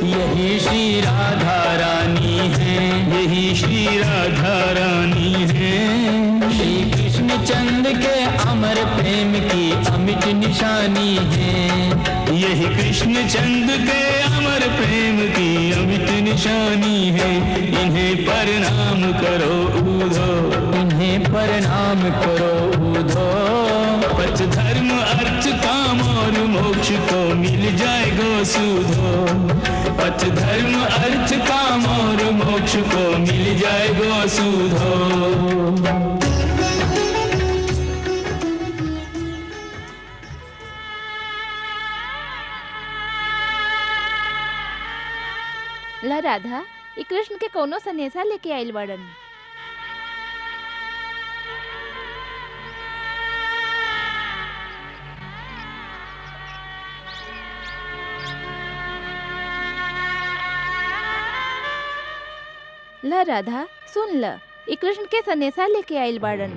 यही श्री राधा रानी है, यही श्री राधा रानी है। श्री कृष्ण चंद्र के अमर प्रेम की अमिट निशानी है, यही कृष्ण चंद्र के अमर प्रेम की अमिट निशानी है। इन्हें प्रणाम करो ऊधो, इन्हें प्रणाम करो ऊधो। पथ धर्म अर्थ काम और मोक्ष को मिल जाएगा सुधो, पथ धर्म अर्थ काम और मोक्ष को मिल जाएगा सुधो। ला राधा ई कृष्ण के कोनो सनेसा लेके आइल बाड़न। ला राधा सुन ल, ई कृष्ण के सनेसा लेके आइल बाड़न।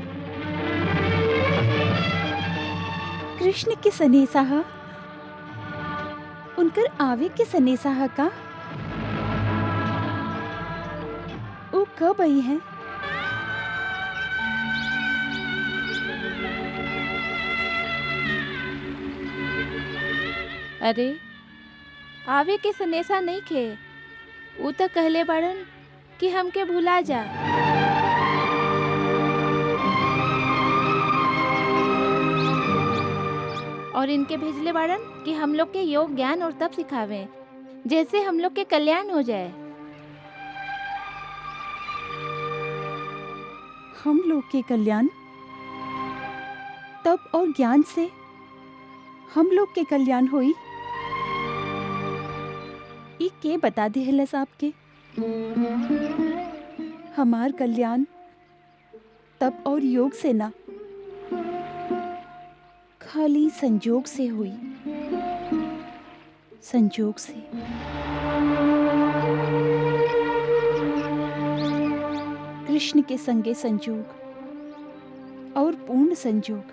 कृष्ण के सनेसा ह? उनकर आवे के सनेसा ह का? वो कब आई है? अरे आवे के सनेसा नहीं खे, वो तो कहले बाड़न कि हमके भुला जा। और इनके भेजले बाड़न कि हम लोग के योग ज्ञान और तप सिखावे, जैसे हम लोग के कल्याण हो जाए। हम लोग के कल्याण? तप और ज्ञान से हम लोग के कल्याण होई? ई के बता देहलस आपके? हमार कल्याण तप और योग से ना, खाली संजोग से हुई। संजोग से। कृष्ण के संगे संजोग और पूर्ण संजोग।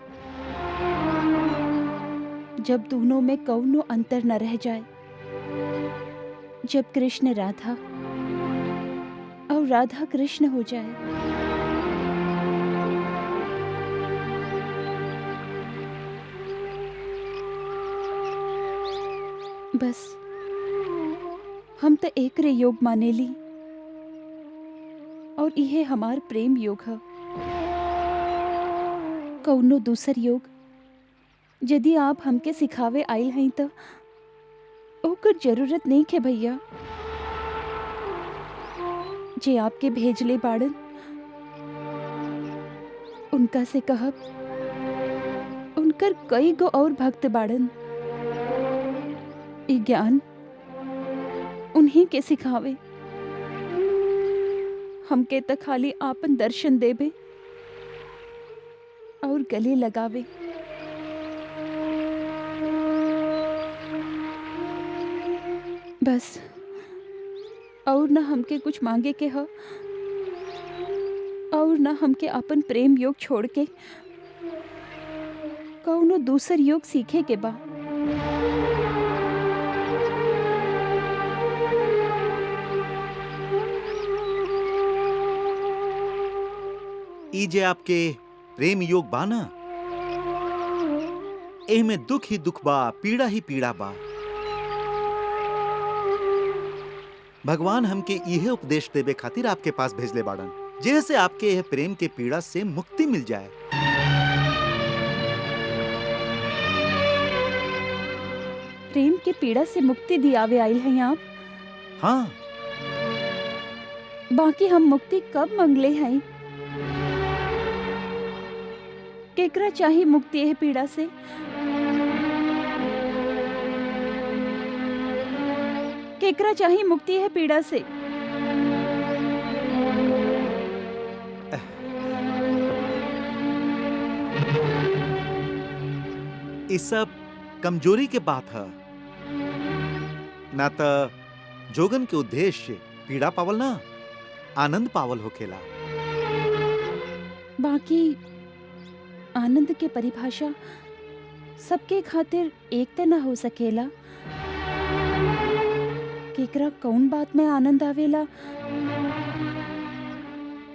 जब दोनों में कौनो अंतर न रह जाए, जब कृष्ण राधा और राधा कृष्ण हो जाए। बस हम तो एक रे योग मानेली और इहे हमार प्रेम योग है। कौनो दूसर योग यदि आप हमके सिखावे आइल हैं तो ओकर जरूरत नहीं है भैया। जे आपके भेजले बाड़न उनका से कहब, उनकर कई गो और भक्त बाड़न। ई ज्ञान उन्हीं के सिखावे। हमके तो खाली आपन दर्शन देवे और गले लगावे। बस और न हमके कुछ मांगे के ह और न हमके अपन प्रेम योग छोड़ के कौनो दूसर योग सीखे के बा। ई जे आपके प्रेम योग बा ना, एह में दुख ही दुख बा, पीड़ा ही पीड़ा बा। भगवान हमके इहे उपदेश देवे खातिर आपके पास भेजले बाड़न, जैसे आपके यह प्रेम के पीड़ा से मुक्ति मिल जाए। प्रेम के पीड़ा से मुक्ति दियावे आइल हैं आप? हाँ, बाकी हम मुक्ति कब मंगले हैं? केकरा चाही मुक्ति यह पीड़ा से? केकरा चाही मुक्ति यह पीड़ा से? ये सब कमजोरी के बात है ना। त जोगन के उद्देश्य पीड़ा पावल ना, आनंद पावल होखेला। बाकी आनंद के परिभाषा सबके खातिर एक त ना हो सकेला। केकरा कौन बात में आनंद आवेला,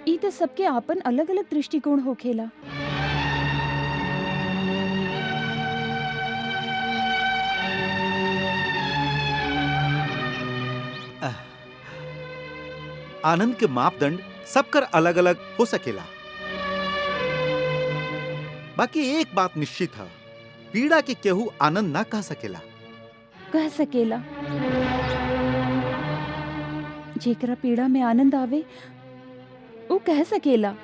ई तो सबके आपन अलग अलग दृष्टिकोण होखेला। आनंद के मापदंड सबकर अलग अलग हो सकेला। बाकी एक बात निश्चित है, पीड़ा के केहू आनंद ना कह सकेला। कह सकेला। जेकरा पीड़ा में आनंद आवे वो कह सकेला।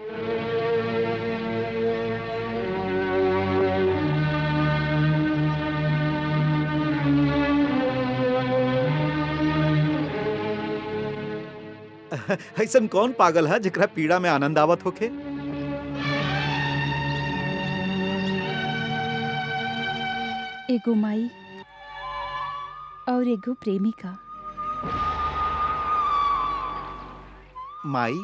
ऐसन कौन पागल है जेकरा पीड़ा में आनंद आवत होखे? एगो माई और एगो प्रेमिका। माई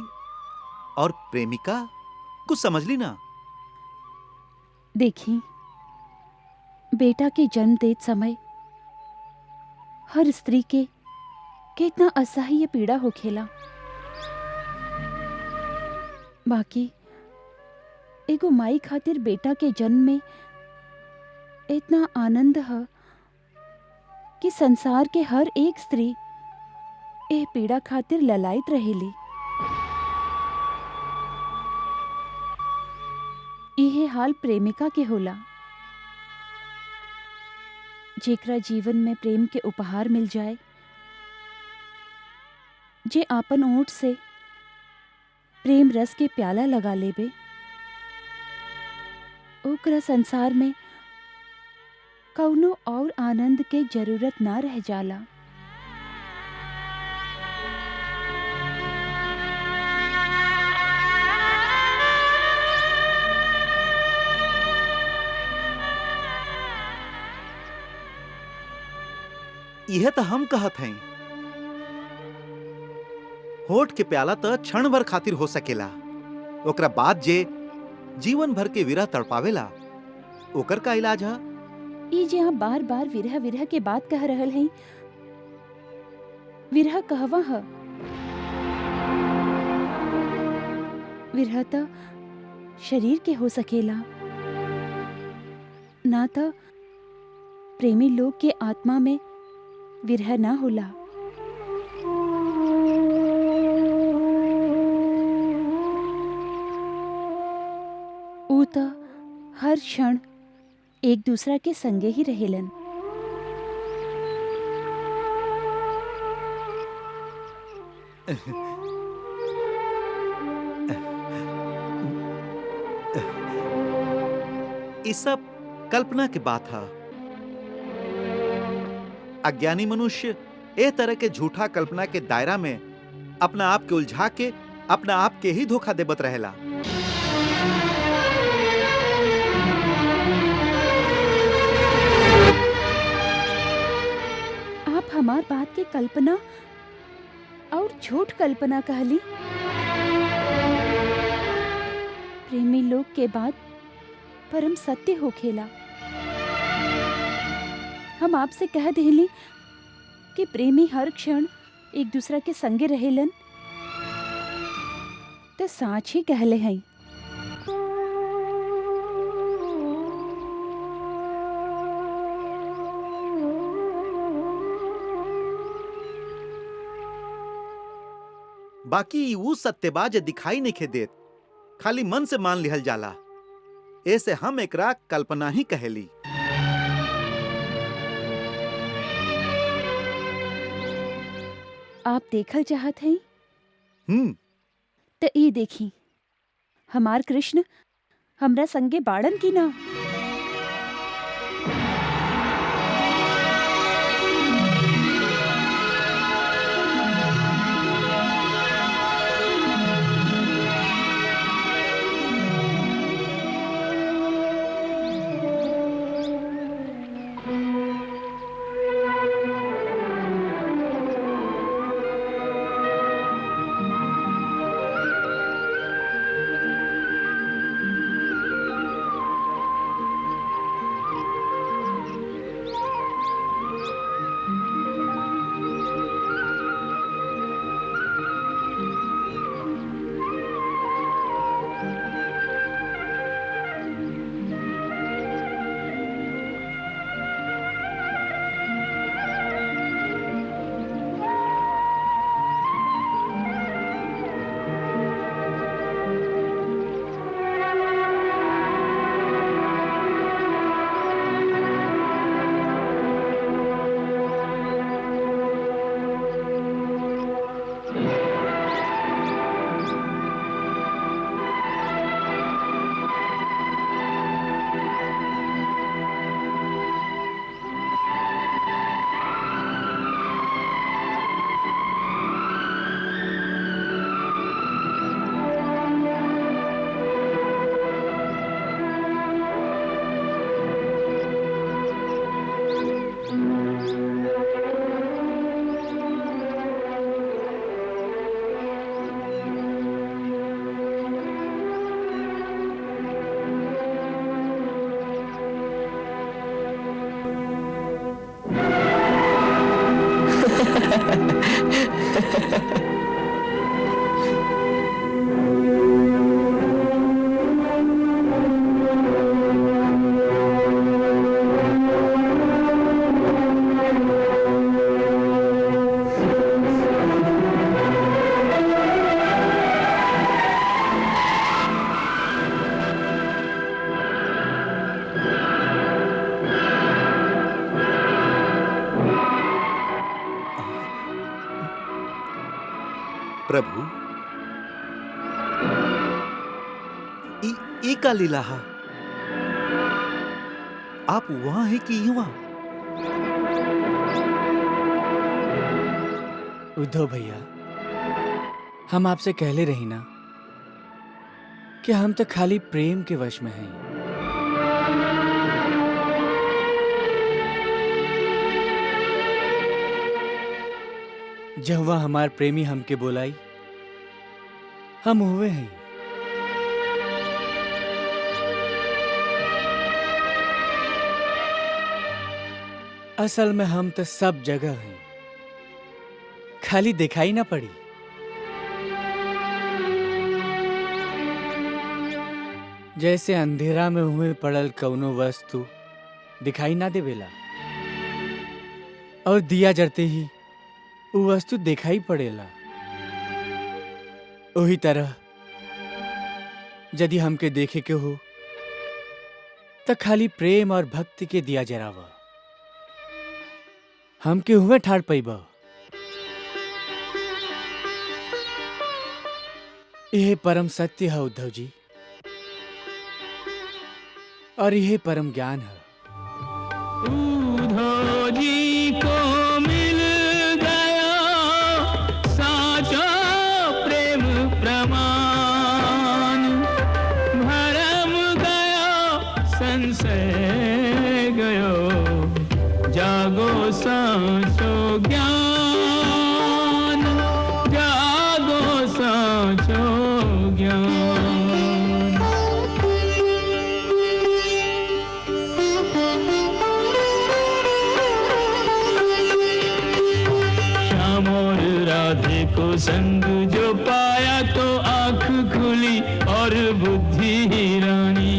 और प्रेमिका कुछ समझ ली ना? देखी, बेटा के जन्म देत समय हर स्त्री के कितना असह्य पीड़ा होखेला। बाकी एगो माई खातिर बेटा के जन्म में इतना आनंद है कि संसार के हर एक स्त्री एह पीड़ा खातिर ललायत रहेली। इहे हाल प्रेमिका के होला। जेकरा जीवन में प्रेम के उपहार मिल जाए, जे आपन ओठ से प्रेम रस के प्याला लगा लेबे, ओकरा संसार में कौनो और आनंद के जरूरत ना रह जाला। यह तो हम कहत हैं। होठ के प्याला तो क्षण भर खातिर हो सकेला, ओकरा बाद जे जीवन भर के विरह तड़पावेला, ओकर का इलाज है? ई जे आप बार बार विरह विरह के बात कह रहल हैं, विरह कहवा है? विरह तो शरीर के हो सकेला, ना तो प्रेमी लोग के आत्मा में विरह ना होला। ऊ तो हर क्षण एक दूसरा के संगे ही रहेलन। ये सब कल्पना की बात है। अज्ञानी मनुष्य ए तरह के झूठा कल्पना के दायरा में अपना आप के उलझा के अपना आप के ही धोखा देबत रहेला। आप हमार बात की कल्पना और झूठ कल्पना कहली। प्रेमी लोग के बाद परम सत्य होखेला। हम आपसे कह देली कि प्रेमी हर क्षण एक दूसरा के संगे रहेलन, तो साच ही कहले हैं। बाकी वो सत्यबाज दिखाई नहीं देत, खाली मन से मान लिहल जाला। ऐसे हम एकरा कल्पना ही कहेली। आप देखल चाहत हैं? हम्म। तो ई देखी, हमार कृष्ण हमरा संगे बाड़न की ना। प्रभु ई का लीला है? आप वहां हैं कि युवा? उद्धव भैया, हम आपसे कहले रही ना कि हम तो खाली प्रेम के वश में हैं। जब वह हमार प्रेमी हमके बोलाई, हम हुए हैं। असल में हम तो सब जगह हैं, खाली दिखाई ना पड़ी। जैसे अंधेरा में हुए पड़ल कौनो वस्तु दिखाई ना देवेला, और दिया जलते ही वो वस्तु दिखाई पड़ेला। वही तरह यदि हमके देखे के हो तो खाली प्रेम और भक्ति के दिया जरावा, हमके हुए ठाड़ पैबा। यह परम सत्य है उद्धव जी, और यह परम ज्ञान है। उद्धव जी को मिल गया साचा प्रेम प्रमाण, भरम गया संशय गयो, जागो साचो ज्ञान, जागो साचो ज्ञान। श्याम और राधे को संग जो पाया तो आंख खुली और बुद्धि रानी।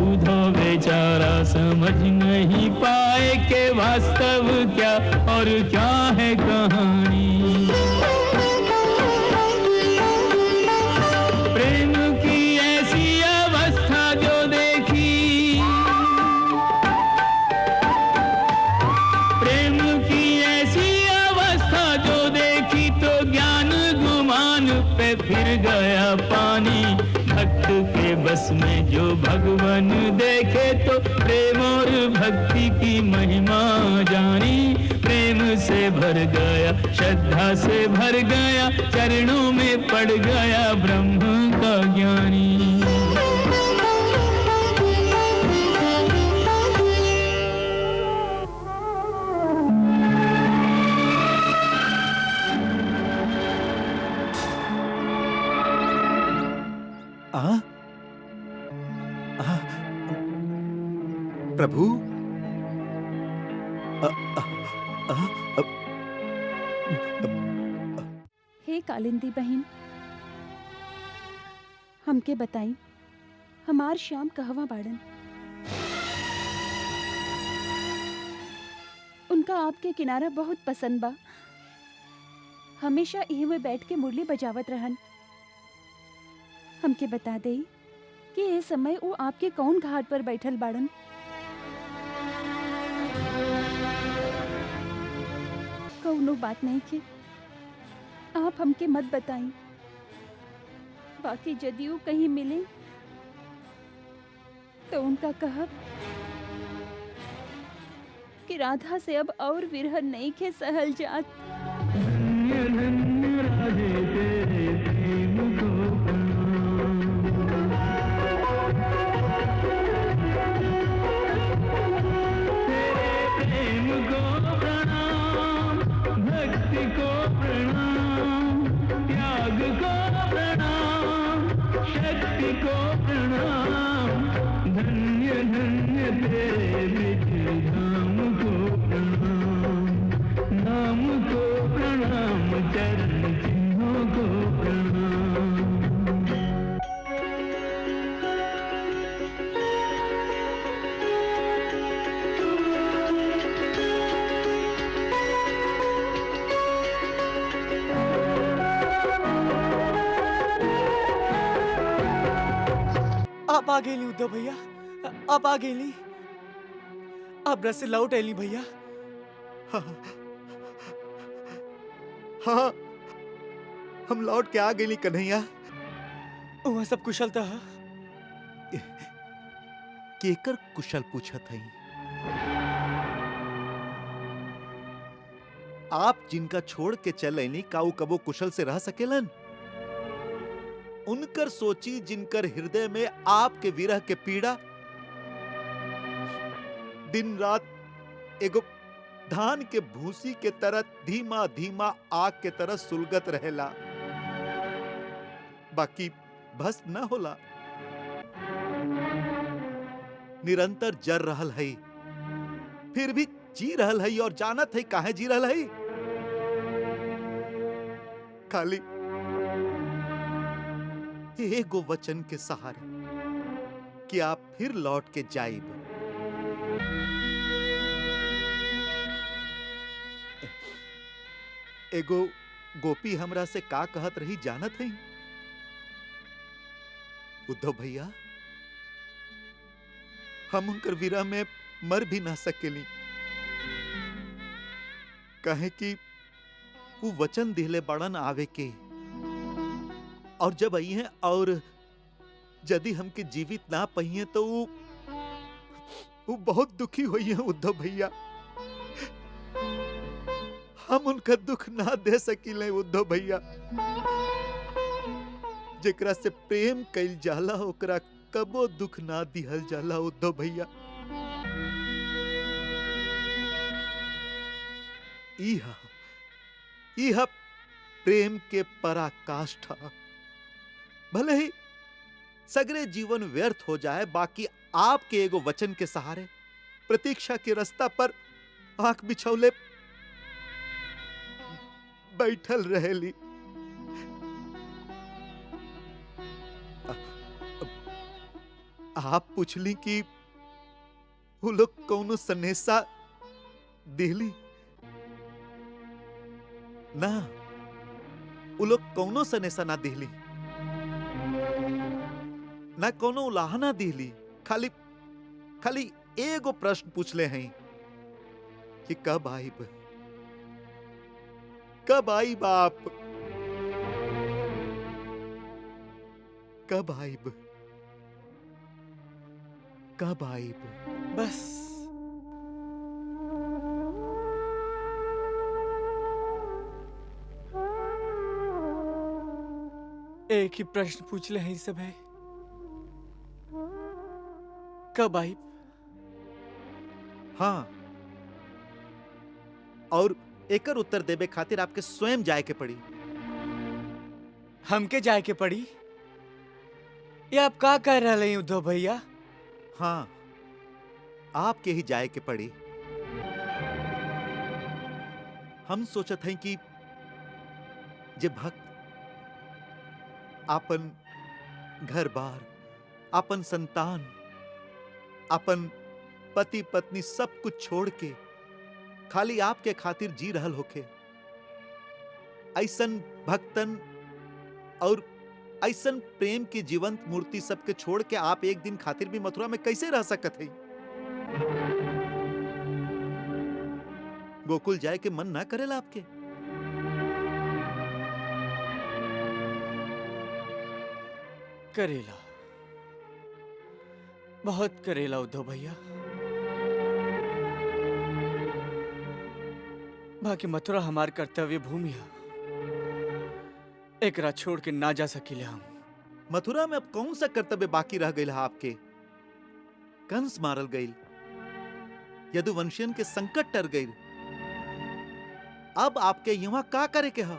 उद्धव बेचारा समझ नहीं पाए कि वास्तव क्या और क्या है कहानी। प्रेम की ऐसी अवस्था जो देखी, प्रेम की ऐसी अवस्था जो देखी तो ज्ञान गुमान पे फिर गया पानी। भक्त के बस में जो भगवान देखे तो प्रेम और भक्ति की महिमा जानी। प्रेम से भर गया, श्रद्धा से भर गया, चरणों में पड़ गया ब्रह्म का ज्ञानी। आ? आ? प्रभु हे कालिंदी बहन, हमके बताई हमार श्याम कहवा बाड़न। उनका आपके किनारा बहुत पसंद बा, हमेशा यहीं में बैठ के मुरली बजावत रहन। हमके बता दे कि ये समय वो आपके कौन घाट पर बैठल बाड़न। कौनो बात नहीं के, आप हमके मत बताई। बाकी यदि वो कहीं मिले तो उनका कहब कि राधा से अब और विरह नहीं के सहल जात। आप आ गेली उद्धव भैया, आप आ गेली। आप रस से लौट एली भैया। हाँ, हम लौट के आ गई कन्हैया। वहाँ सब कुशल था। केकर कुशल पूछत हई? आप जिनका छोड़ के चल आईनी का ऊ कबो कुशल से रह सकेलन? उनकर सोची जिनकर हृदय में आपके विरह के पीड़ा दिन रात एगो धान के भूसी के तरह धीमा धीमा आग के तरह सुलगत रहेला, बाकी भस्म न होला, निरंतर जर रहल है, फिर भी जी रहल है और जानत है काहे जी रहल है। खाली एगो वचन के सहारे कि आप फिर लौट के जाइब। एगो गोपी हमरा से का कहत रही जानत है? उद्धव भैया, हम उनकर विरह में मर भी ना सकेली, कहे कि वो वचन दिले बड़न आवे के, और जब आई हैं और यदि हमके जीवित ना पहिए तो वो बहुत दुखी हुई है उद्धव भैया। हम उनका दुख ना दे सकीले उद्धव भैया। जेकरा से प्रेम कइल जाला ओकरा कबो दुख ना दिहल जाला उद्धव भैया। इहा प्रेम के पराकाष्ठा। भले ही सगरे जीवन व्यर्थ हो जाए, बाकी आपके एगो वचन के सहारे प्रतीक्षा के रास्ता पर आंख बिछौले बैठल रहेली। आप पूछली कि वो लोग कौनो सनेसा दिहली ना? वो लोग कौनो सनेसा ना दिहली, ना कोनो उलाहना दिहली। खाली एगो प्रश्न पूछले हैं कि कब आइब, कब आइब आप, कब आइब, कब आइब। बस एक ही प्रश्न पूछ ले हैं सब है, कब आई? हाँ, और एकर उत्तर देवे खातिर आपके स्वयं जाए के पड़ी। हमके जाए के पड़ी? ये आप का कह रहे हैं उद्धव भैया? हाँ, आपके ही जाए के पड़ी। हम सोचत हैं कि जे भक्त आपन घर बार, आपन संतान, आपन पति पत्नी सब कुछ छोड़ के खाली आपके खातिर जी रहल होके, ऐसन भक्तन और ऐसन प्रेम की जीवंत मूर्ति सबके छोड़ के आप एक दिन खातिर भी मथुरा में कैसे रह सकत है? गोकुल जाए के मन ना करेला आपके? करेला, बहुत करेला उद्धव भैया। बाकी मथुरा हमार कर्तव्य भूमि है, एकरा छोड़ के ना जा सकीले हम। मथुरा में अब कौन सा कर्तव्य बाकी रह गई है आपके? कंस मारल गई, यदुवंशियन के संकट टर गई, अब आपके यहाँ का करे के हा?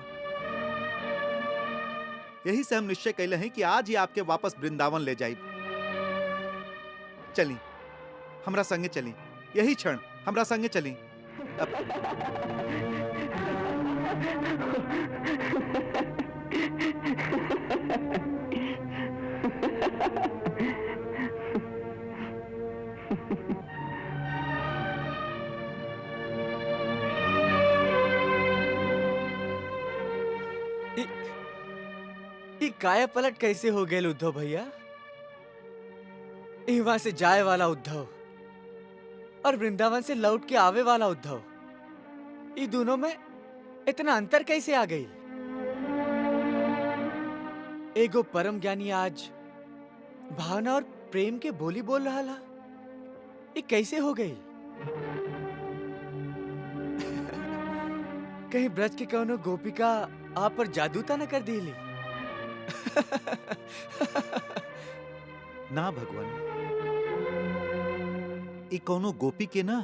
यही से हम निश्चय कैले हैं कि आज ही आपके वापस वृंदावन ले जाइब। चली, हमरा संगे चली, यही क्षण हमरा संगे चली। ये काया पलट कैसे हो गए उद्धव भैया? वहां से जाए वाला उद्धव और वृंदावन से लौट के आवे वाला उद्धव, ये दोनों में इतना अंतर कैसे आ गई? एगो परम ज्ञानी आज भावना और प्रेम के बोली बोल रहा ला। ये कैसे हो गई? कहीं ब्रज के कौनो गोपिका आप पर जादू ता न कर दीली? ना भगवान, ई कौनो गोपी के ना,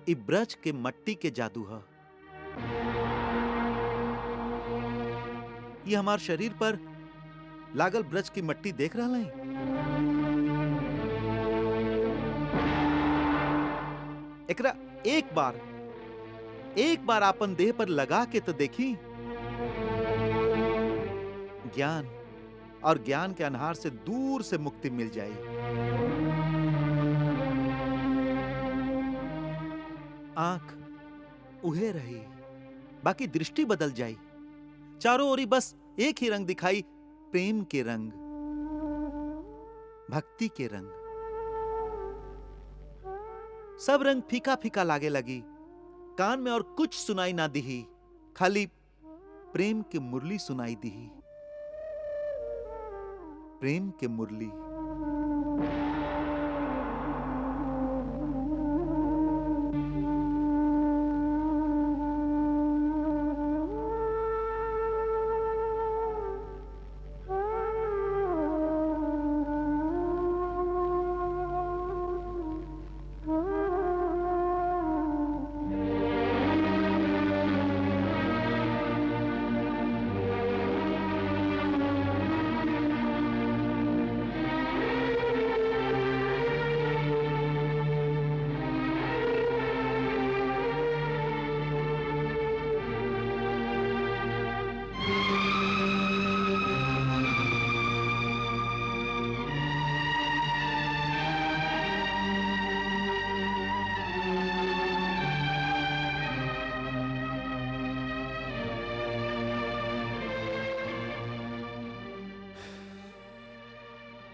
ई ब्रज के मट्टी के जादू है। ये हमार शरीर पर लागल ब्रज की मट्टी देख रहा है। एकरा एक बार आपन देह पर लगा के तो देखी। ज्ञान और ज्ञान के अनहार से दूर से मुक्ति मिल जाए। आंख उहे रही, बाकी दृष्टि बदल जाई। चारों ओरी बस एक ही रंग दिखाई, प्रेम के रंग, भक्ति के रंग। सब रंग फीका फीका लागे लगी। कान में और कुछ सुनाई ना दिही, खाली प्रेम की मुरली सुनाई दिही। प्रेम के मुरली।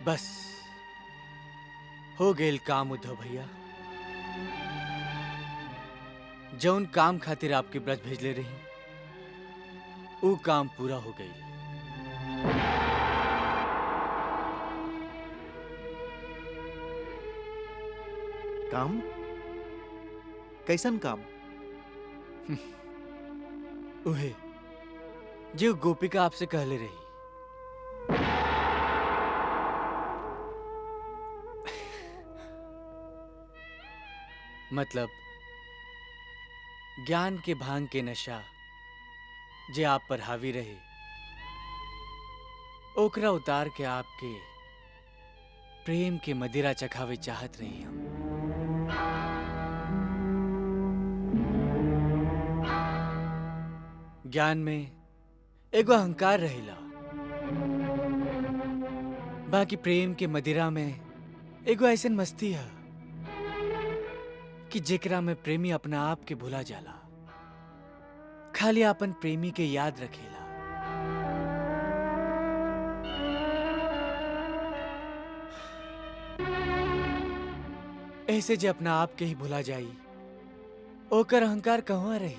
बस हो गेल काम उद्धव भैया। जौन काम खातिर आपके ब्रज भेजले रही, वो काम पूरा हो गई। काम? कैसन काम? उहे जो गोपिका आपसे कहले रही। मतलब ज्ञान के भांग के नशा जे आप पर हावी रहे, ओकरा उतार के आपके प्रेम के मदिरा चखावे चाहत रही हम। ज्ञान में एगो अहंकार रहेला, बाकी प्रेम के मदिरा में एगो ऐसन मस्ती है कि जेकरा में प्रेमी अपना आप के भुला जाला, खाली अपन प्रेमी के याद रखेला। ऐसे जे अपना आप के ही भुला जाई, ओकर अहंकार कहवा रही?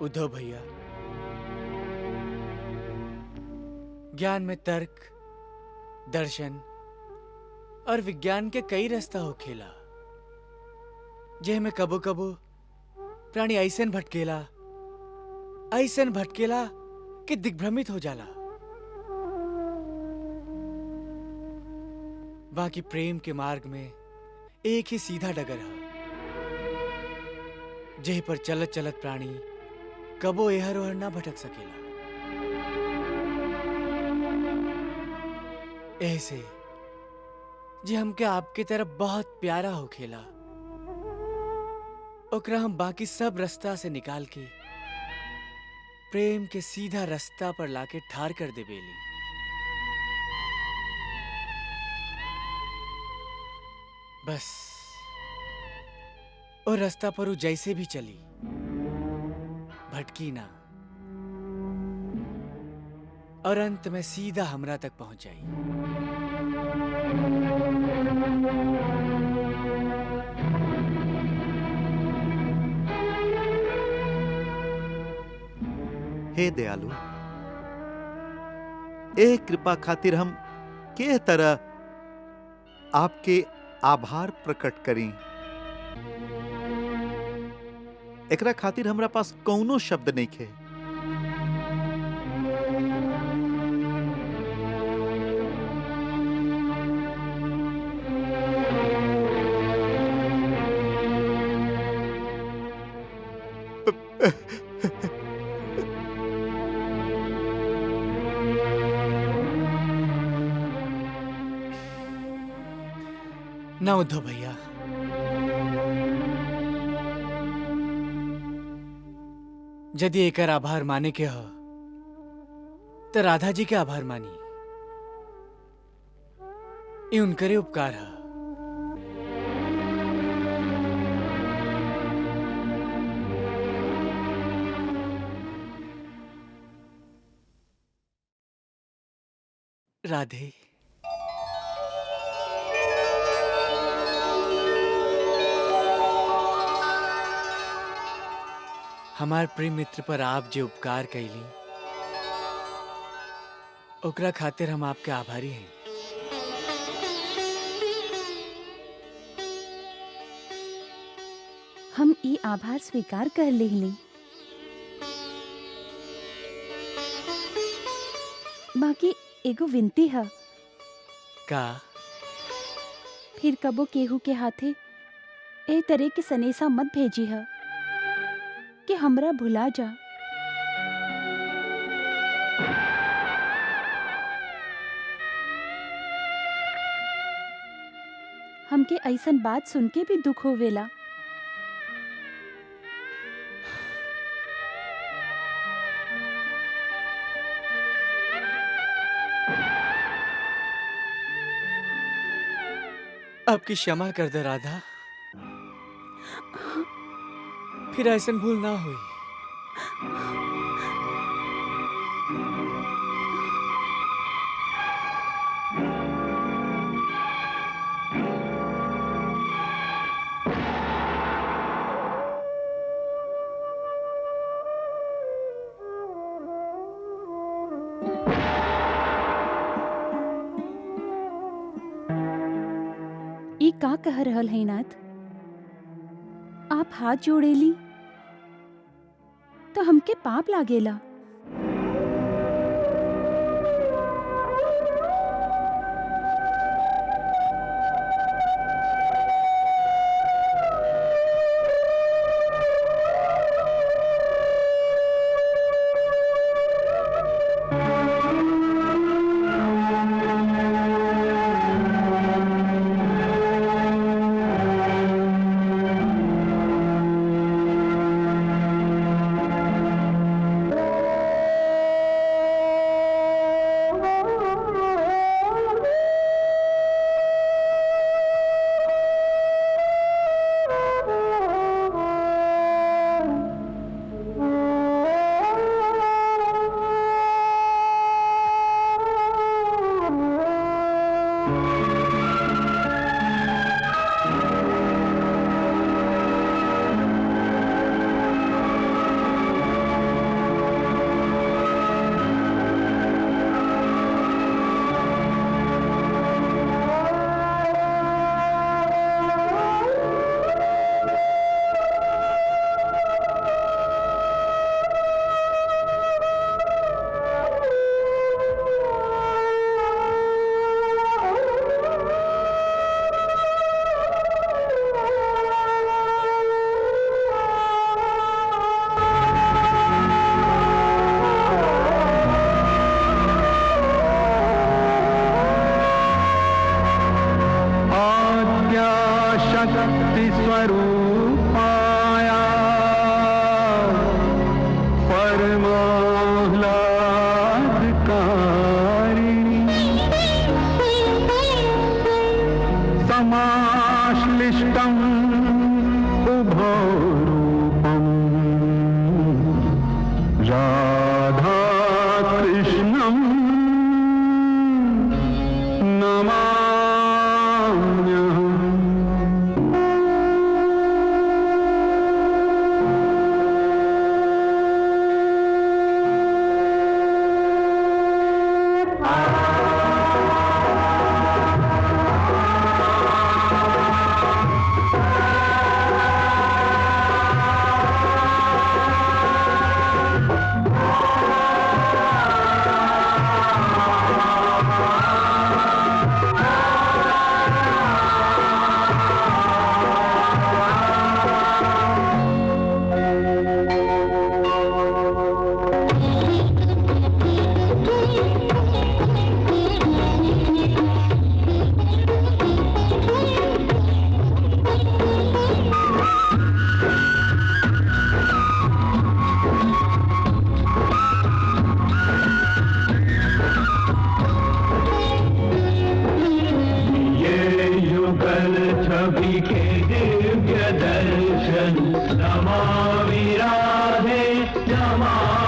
उद्धव भैया, ज्ञान में तर्क, दर्शन और विज्ञान के कई रास्ता हो खेला, जे में कबो कबो प्राणी ऐसन भटकेला कि दिग्भ्रमित हो जाला। बाकी प्रेम के मार्ग में एक ही सीधा डगर है, जेह पर चलत चलत प्राणी कबो एहर ओहर ना भटक सकेला। ऐसे जे हमके आपके तरफ बहुत प्यारा हो खेला, ओकरा हम बाकी सब रास्ता से निकाल के प्रेम के सीधा रास्ता पर लाके ठार कर देबेली। बस और रास्ता पर वो जैसे भी चली, भटकी ना और अंत में सीधा हमरा तक पहुंच जाई। हे दयालु, ए कृपा खातिर हम के तरह आपके आभार प्रकट करी। एकरा खातिर हमरा पास कौनो शब्द नहीं खे। ना उद्धव भैया, यदि एकर आभार माने के ह तो राधा जी के आभार मानी। ये उनकरे उपकार है। राधे, हमार प्रिय मित्र पर आप जो उपकार कैली ओकरा खातिर हम आपके आभारी हैं। हम ई आभार स्वीकार कर लेली, बाकी एगो विनती है। का? फिर कबो केहू के हाथे ए तरह के सनेसा मत भेजी है कि हमरा भुला जा। हमके ऐसन बात सुन के भी दुख होवेला। आपकी क्षमा कर दे राधा, फिर ऐसन भूल ना हुई। ई का कह रहल है नाथ? आप हाथ जोड़ेली तो हमके पाप लागेला।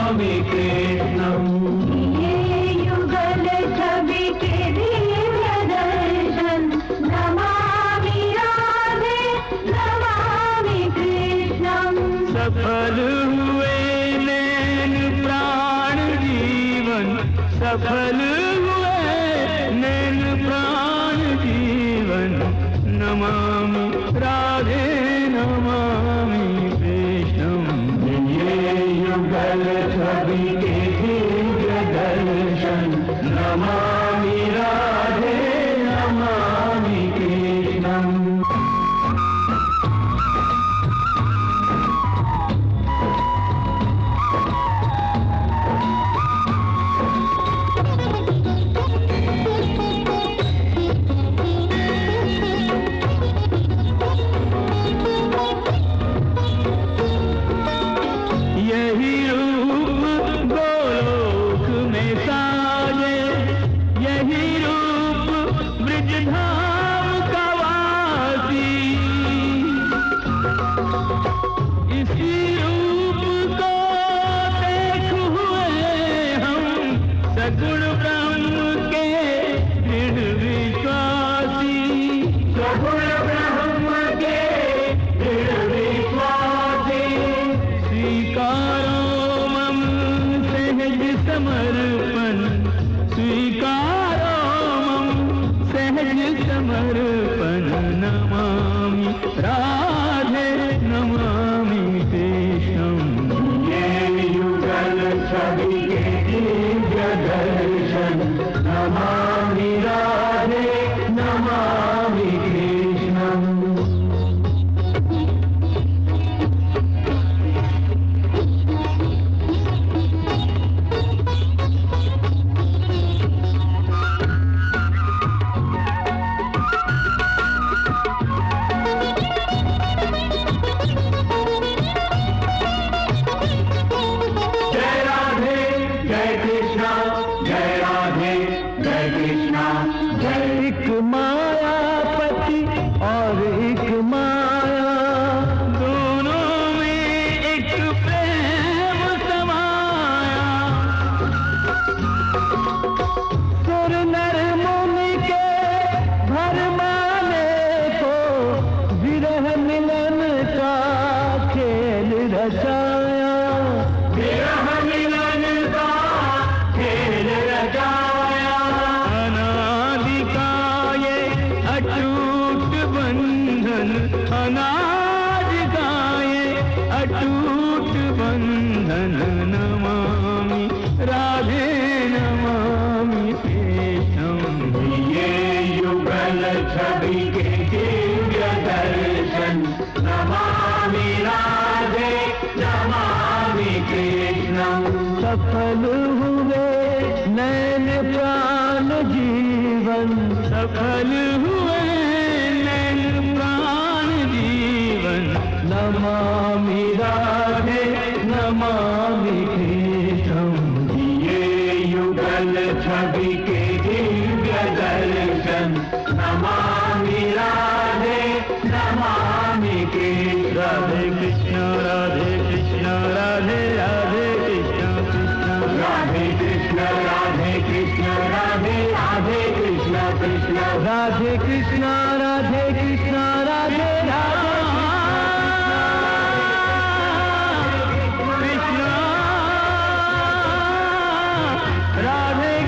नमामि कृष्णं। ये युगल छवि के दिव्य दर्शन नमामि राधे नमामि कृष्णं। सफल हुए नैन प्राण जीवन, सफल हुए नैन प्राण जीवन, नमामि राधे नमामि कृष्णं। ये युगल छवि के दिव्य दर्शन नमामि राधे नमामि कृष्णं। यही रूप गोलोक में साजे, यही रूप ब्रजधाम का वासी। इसी रूप को देख हुए हम सगुण ब्रह्म के दृढ़ विश्वासी, सगुण ब्रह्म के दृढ़ विश्वासी। स्वीकारो मम सहज समर्पण, स्वीकारो मम सहज समर्पण, नमामि राधे नमामि कृष्णं। ये युगल छवि के दिव्य दर्शन नमामि राधे नमामि कृष्णं। जय राधे जय कृष्णा, जय राधे जय कृष्णा, जय। एक मायापति और एक माया, दोनों में एक प्रेम समाया। सुर नर मुनि के भरमाने को विरह मिलन का खेल रचाया, विरह मिलन का खेल रचाया। अनादि का ये अटूट बंधन, अनादि का ये अटूट बंधन, नमामि राधे नमामि कृष्णं। ये युगल छवि के दिव्य दर्शन नमामि राधे नमामि कृष्णं। सफल हुए नैन प्राण जीवन, सफल हुए नैन प्राण जीवन, नमामि राधे नमामि कृष्णं। ये युगल छवि के दिव्य दर्शन नमामि राधे नमामि कृष्ण। राधे कृष्ण राधे कृष्ण राधे राधे कृष्ण कृष्ण राधे कृष्ण राधे कृष्ण राधे राधे कृष्ण कृष्ण राधे कृष्ण राधे कृष्ण राधे राधे कृष्ण राधे